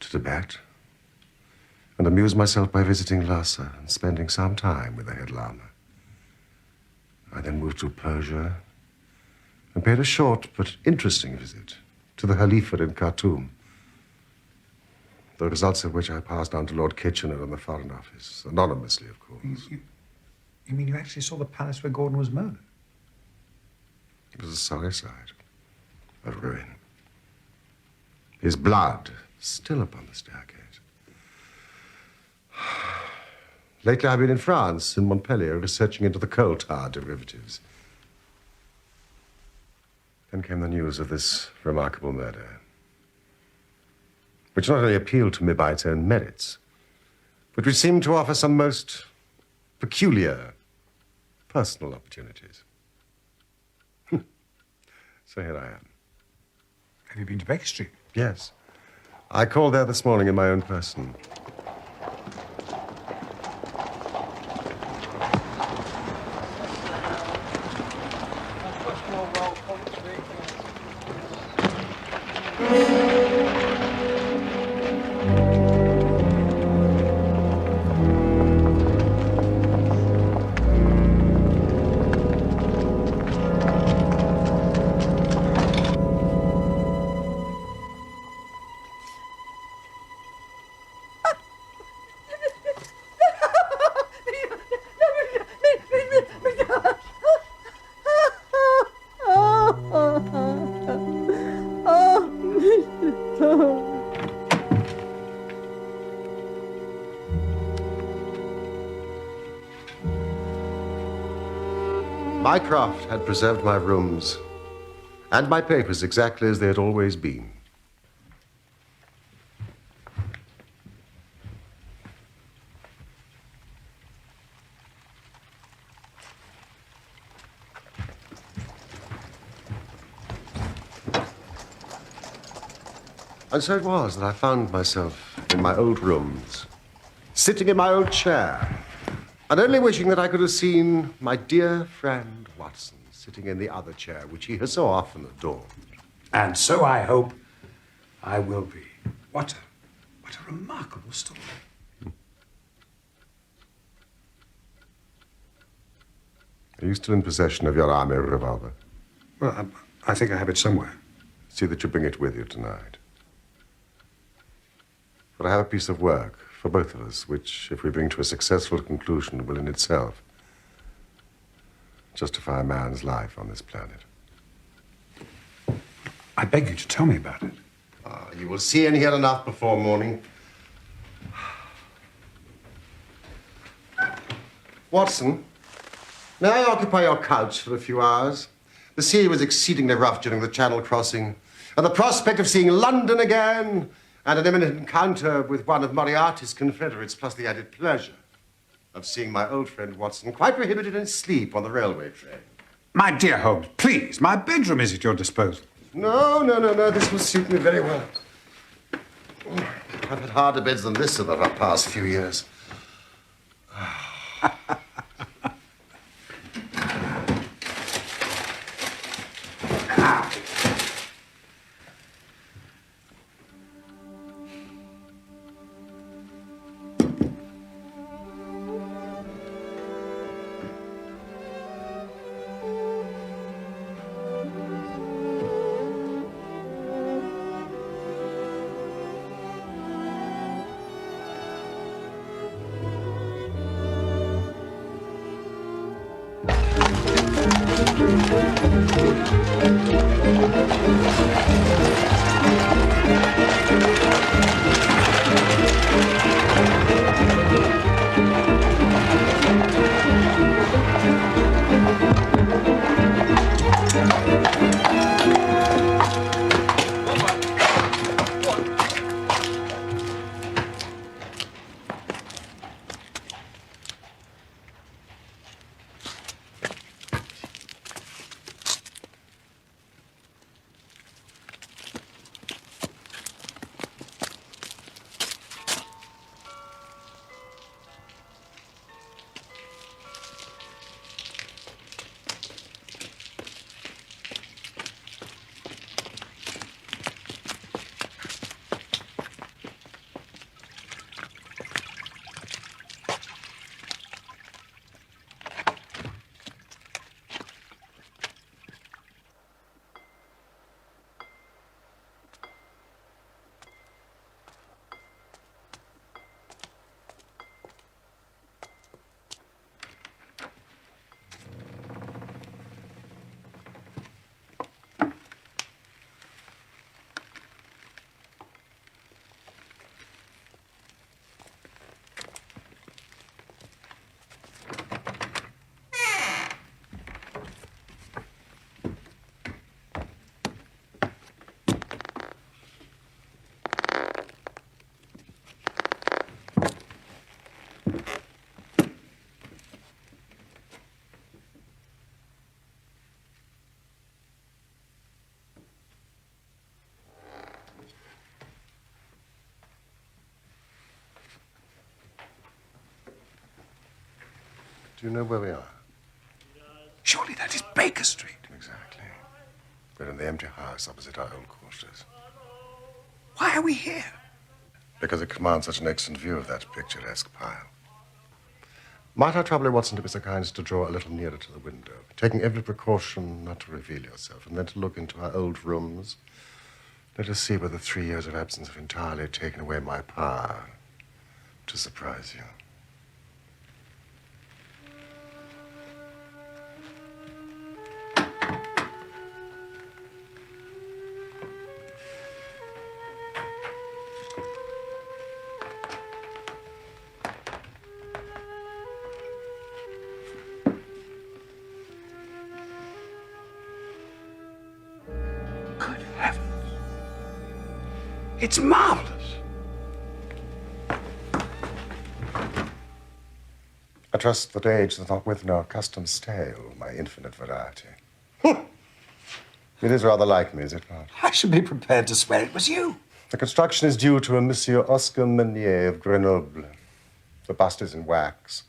to Tibet and amused myself by visiting Lhasa and spending some time with the head lama. I then moved to Persia and paid a short but interesting visit to the Khalifa in Khartoum, the results of which I passed on to Lord Kitchener and the Foreign Office, anonymously, of course. You mean you actually saw the palace where Gordon was murdered? It was a sorry sight, a ruin. His blood still upon the staircase. Lately, I've been in France, in Montpellier, researching into the coal tar derivatives. Then came the news of this remarkable murder, which not only appealed to me by its own merits, but which seemed to offer some most peculiar personal opportunities. So here I am. Have you been to Baker Street? Yes. I called there this morning in my own person. Mycroft had preserved my rooms and my papers exactly as they had always been. And so it was that I found myself in my old rooms, sitting in my old chair, and only wishing that I could have seen my dear friend Watson sitting in the other chair, which he has so often adored. And so I hope I will be. What a remarkable story. Are you still in possession of your army revolver? Well, I think I have it somewhere. See that you bring it with you tonight. But I have a piece of work for both of us, which, if we bring to a successful conclusion, will in itself justify a man's life on this planet. I beg you to tell me about it. You will see and hear enough before morning. Watson, may I occupy your couch for a few hours? The sea was exceedingly rough during the Channel crossing, and the prospect of seeing London again and an imminent encounter with one of Moriarty's confederates, plus the added pleasure of seeing my old friend Watson quite prohibited in sleep on the railway train. My dear Holmes, please, my bedroom is at your disposal. No, this will suit me very well. I've had harder beds than this over the past few years. Do you know where we are? Surely that is Baker Street. Exactly. We're in the empty house opposite our old quarters. Why are we here? Because it commands such an excellent view of that picturesque pile. Might I trouble you, Watson, to be so kind as to draw a little nearer to the window, taking every precaution not to reveal yourself, and then to look into our old rooms? Let us see whether 3 years of absence have entirely taken away my power to surprise you. It's marvelous. I trust that age does not wither our custom stale, my infinite variety. It is rather like me, is it not? I should be prepared to swear it was you. The construction is due to a Monsieur Oscar Meunier of Grenoble. The bust is in wax.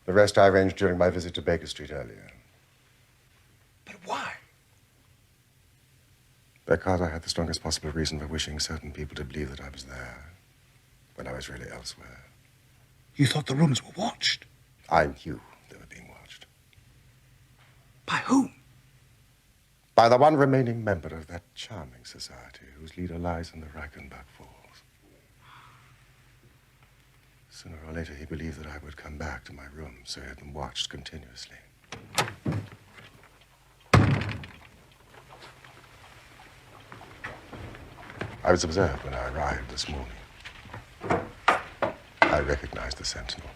The rest I arranged during my visit to Baker Street earlier. But why? Because I had the strongest possible reason for wishing certain people to believe that I was there when I was really elsewhere. You thought the rooms were watched? I knew they were being watched. By whom? By the one remaining member of that charming society whose leader lies in the Reichenbach Falls. Sooner or later, he believed that I would come back to my room, so he had them watched continuously. I was observed when I arrived this morning. I recognized the sentinel.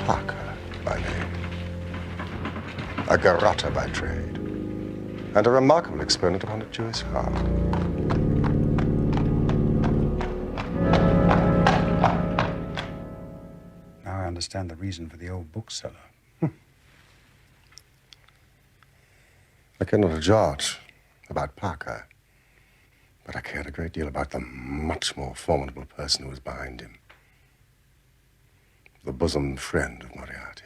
Parker by name. A garrotter by trade. And a remarkable exponent upon a Jewish heart. Now I understand the reason for the old bookseller. I care not a jot about Parker, but I cared a great deal about the much more formidable person who was behind him. The bosom friend of Moriarty.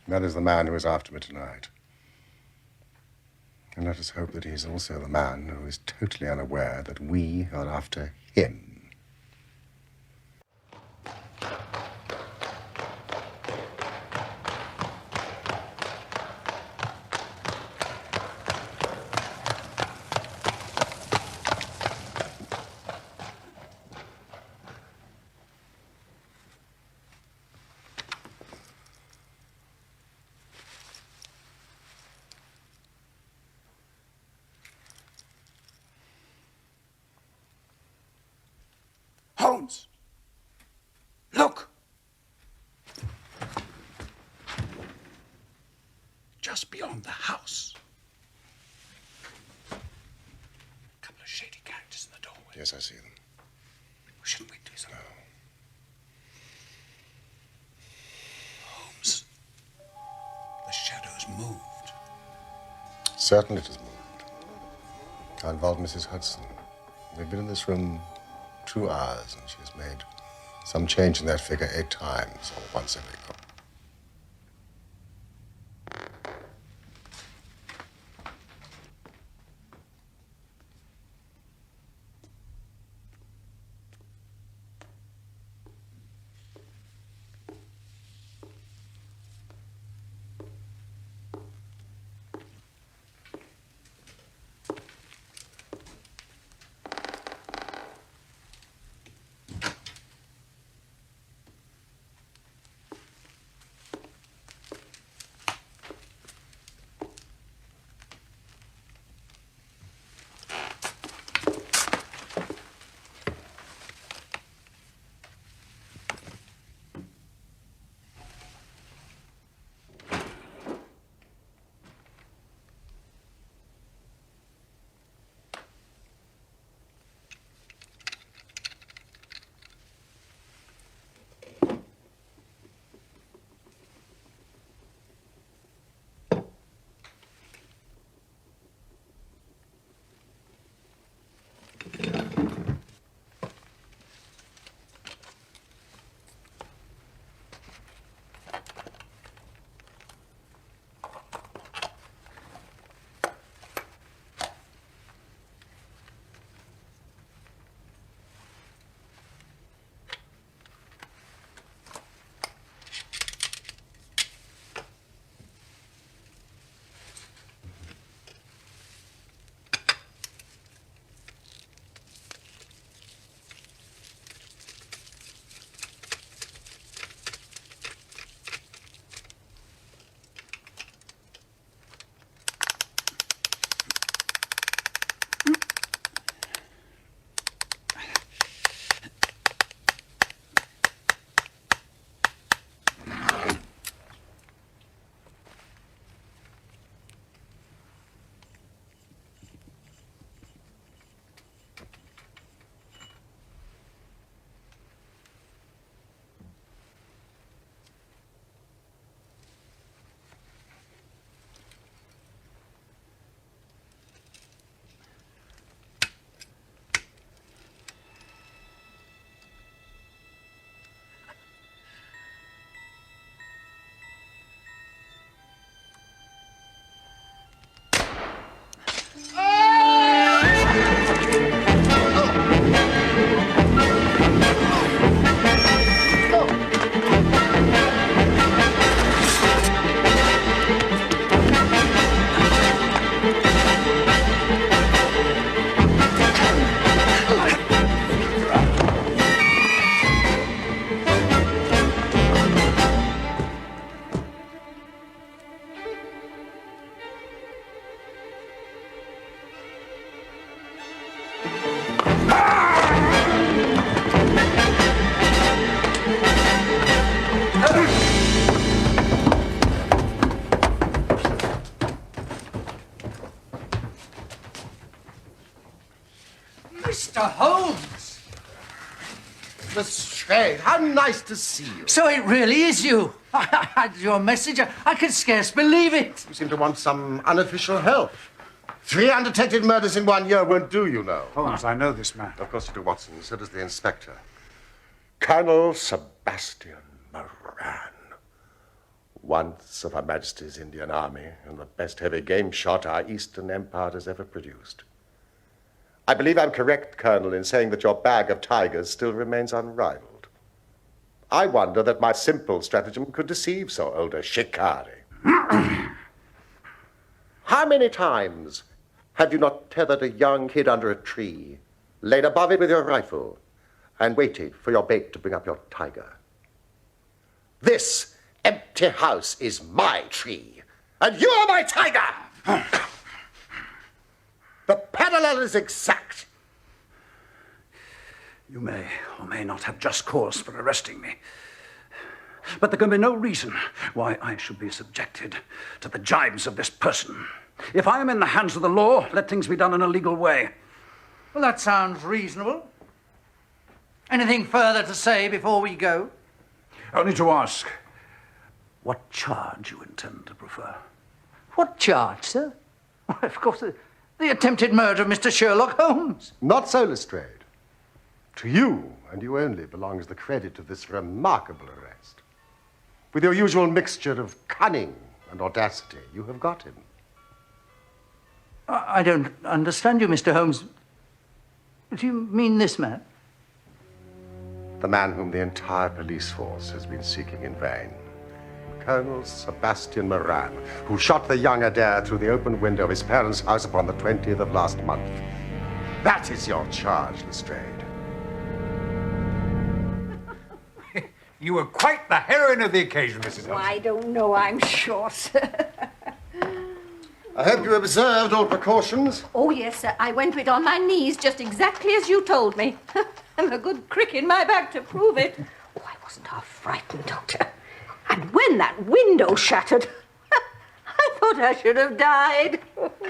That is the man who is after me tonight. And let us hope that he is also the man who is totally unaware that we are after him. Holmes! Look! Just beyond the house. A couple of shady characters in the doorway. Yes, I see them. Shouldn't we do something? Holmes, the shadows moved. Certainly it has moved. I involved Mrs. Hudson. We've been in this room 2 hours, and she has made some change in that figure 8 times, or once every quarter. Lestrade, how nice to see you. So it really is you. I had your message. I could scarce believe it. You seem to want some unofficial help. 3 undetected murders in 1 year won't do, you know. Holmes, I know this man. Of course you do, Watson. So does the inspector. Colonel Sebastian Moran. Once of Her Majesty's Indian Army and the best heavy game shot our Eastern Empire has ever produced. I believe I'm correct, Colonel, in saying that your bag of tigers still remains unrivaled. I wonder that my simple stratagem could deceive so old a shikari. How many times have you not tethered a young kid under a tree, laid above it with your rifle, and waited for your bait to bring up your tiger? This empty house is my tree, and you are my tiger! The parallel is exact. You may or may not have just cause for arresting me. But there can be no reason why I should be subjected to the jibes of this person. If I am in the hands of the law, let things be done in a legal way. Well, that sounds reasonable. Anything further to say before we go? Only to ask what charge you intend to prefer. What charge, sir? Well, of course, the attempted murder of Mr. Sherlock Holmes. Not so, Lestrade. To you, and you only, belongs the credit of this remarkable arrest. With your usual mixture of cunning and audacity, you have got him. I don't understand you, Mr. Holmes. Do you mean this man? The man whom the entire police force has been seeking in vain. Colonel Sebastian Moran, who shot the young Adair through the open window of his parents' house upon the 20th of last month. That is your charge, Lestrade. You were quite the heroine of the occasion, Mrs. Holmes. I don't know, I'm sure, sir. I hope you observed all precautions. Oh, yes, sir. I went with it on my knees, just exactly as you told me. And a good crick in my back to prove it. Oh, I wasn't half frightened, Doctor. And when that window shattered, I thought I should have died.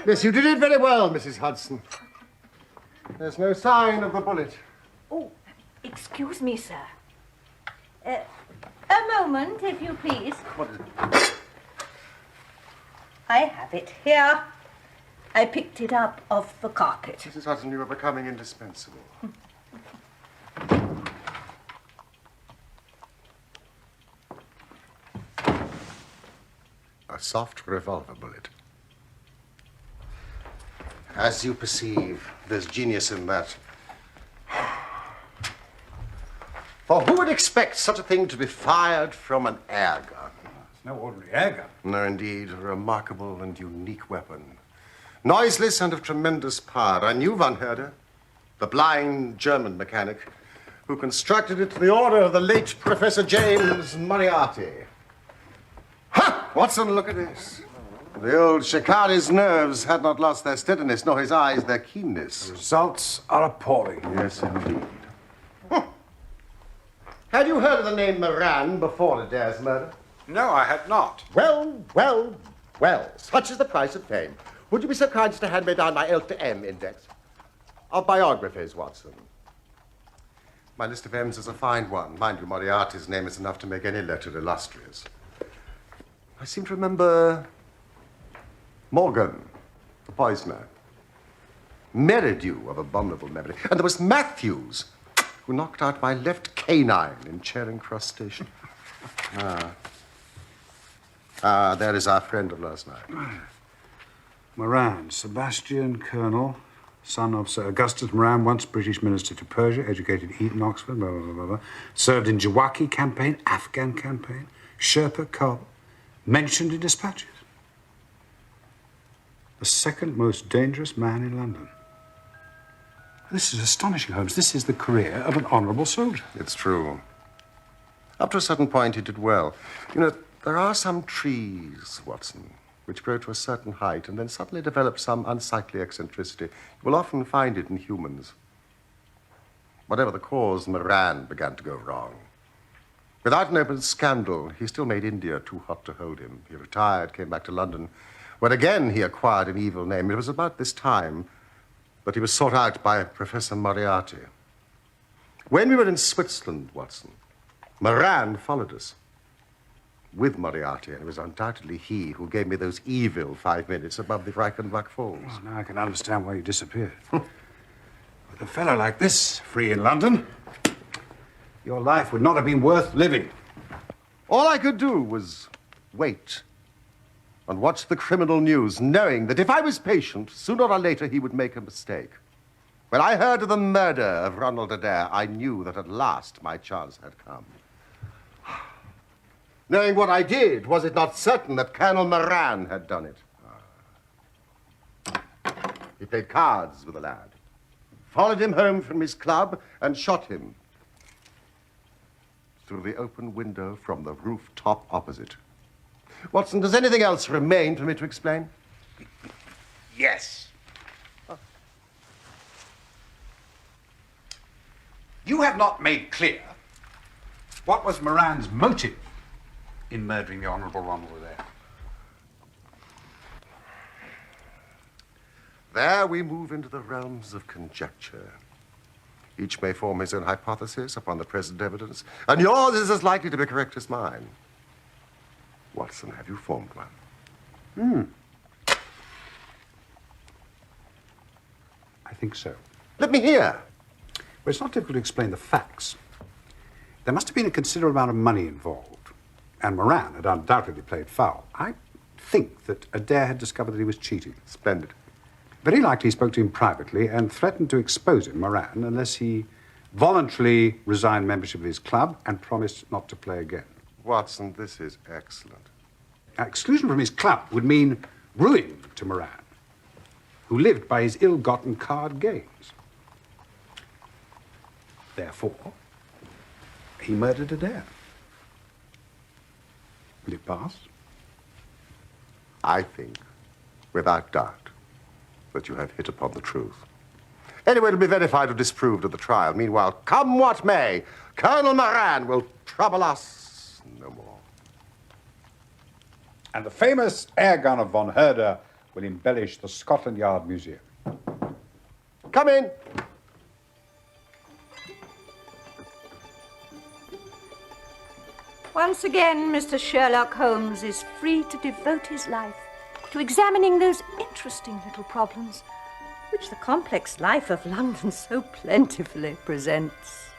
Yes, you did it very well, Mrs. Hudson. There's no sign of the bullet. Oh, excuse me, sir. A moment, if you please. What is it? I have it here. I picked it up off the carpet. Mrs. Hudson, you are becoming indispensable. A soft revolver bullet. As you perceive, there's genius in that. For who would expect such a thing to be fired from an air gun? It's no ordinary air gun. No, indeed, a remarkable and unique weapon. Noiseless and of tremendous power. I knew Von Herder, the blind German mechanic, who constructed it to the order of the late Professor James Moriarty. Ha! Watson, look at this. The old shikari's nerves had not lost their steadiness, nor his eyes their keenness. The results are appalling. Yes, indeed. Had you heard of the name Moran before Adair's murder? No, I had not. Well, well, well. Such is the price of fame. Would you be so kind as to hand me down my L to M index of biographies, Watson? My list of M's is a fine one. Mind you, Moriarty's name is enough to make any letter illustrious. I seem to remember Morgan, the poisoner. Merridew of abominable memory. And there was Matthews, who knocked out my left canine in Charing Cross Station. There is our friend of last night. Moran, Sebastian, Colonel, son of Sir Augustus Moran, once British Minister to Persia, educated Eton, Oxford, blah, blah, blah, blah, blah. Served in Jawaki campaign, Afghan campaign, Sherpa, Kabul, mentioned in dispatches. The second most dangerous man in London. This is astonishing, Holmes. This is the career of an honourable soldier. It's true. Up to a certain point, he did well. You know, there are some trees, Watson, which grow to a certain height and then suddenly develop some unsightly eccentricity. You will often find it in humans. Whatever the cause, Moran began to go wrong. Without an open scandal, he still made India too hot to hold him. He retired, came back to London, where again he acquired an evil name. It was about this time that he was sought out by Professor Moriarty. When we were in Switzerland, Watson, Moran followed us with Moriarty, and it was undoubtedly he who gave me those evil 5 minutes above the Reichenbach Falls. Well, now I can understand why you disappeared. With a fellow like this free in London, your life would not have been worth living. All I could do was wait and watch the criminal news, knowing that if I was patient, sooner or later he would make a mistake. When I heard of the murder of Ronald Adair, I knew that at last my chance had come. Knowing what I did, was it not certain that Colonel Moran had done it? He played cards with the lad, followed him home from his club, and shot him through the open window from the rooftop opposite. Watson, does anything else remain for me to explain? Yes. You have not made clear what was Moran's motive in murdering the Honourable Ronald Adair. There we move into the realms of conjecture. Each may form his own hypothesis upon the present evidence, and yours is as likely to be correct as mine. Watson, have you formed one? I think so. Let me hear. Well, it's not difficult to explain the facts. There must have been a considerable amount of money involved, and Moran had undoubtedly played foul. I think that Adair had discovered that he was cheating. Splendid. Very likely he spoke to him privately and threatened to expose him, Moran, unless he voluntarily resigned membership of his club and promised not to play again. Watson, this is excellent. Exclusion from his club would mean ruin to Moran, who lived by his ill-gotten card gains. Therefore, he murdered Adair. Will it pass? I think, without doubt, that you have hit upon the truth. Anyway, it'll be verified or disproved at the trial. Meanwhile, come what may, Colonel Moran will trouble us no more. And the famous air gun of von Herder will embellish the Scotland Yard Museum. Come in. Once again, Mr. Sherlock Holmes is free to devote his life to examining those interesting little problems which the complex life of London so plentifully presents.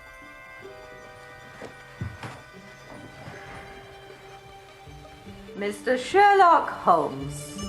Mr. Sherlock Holmes.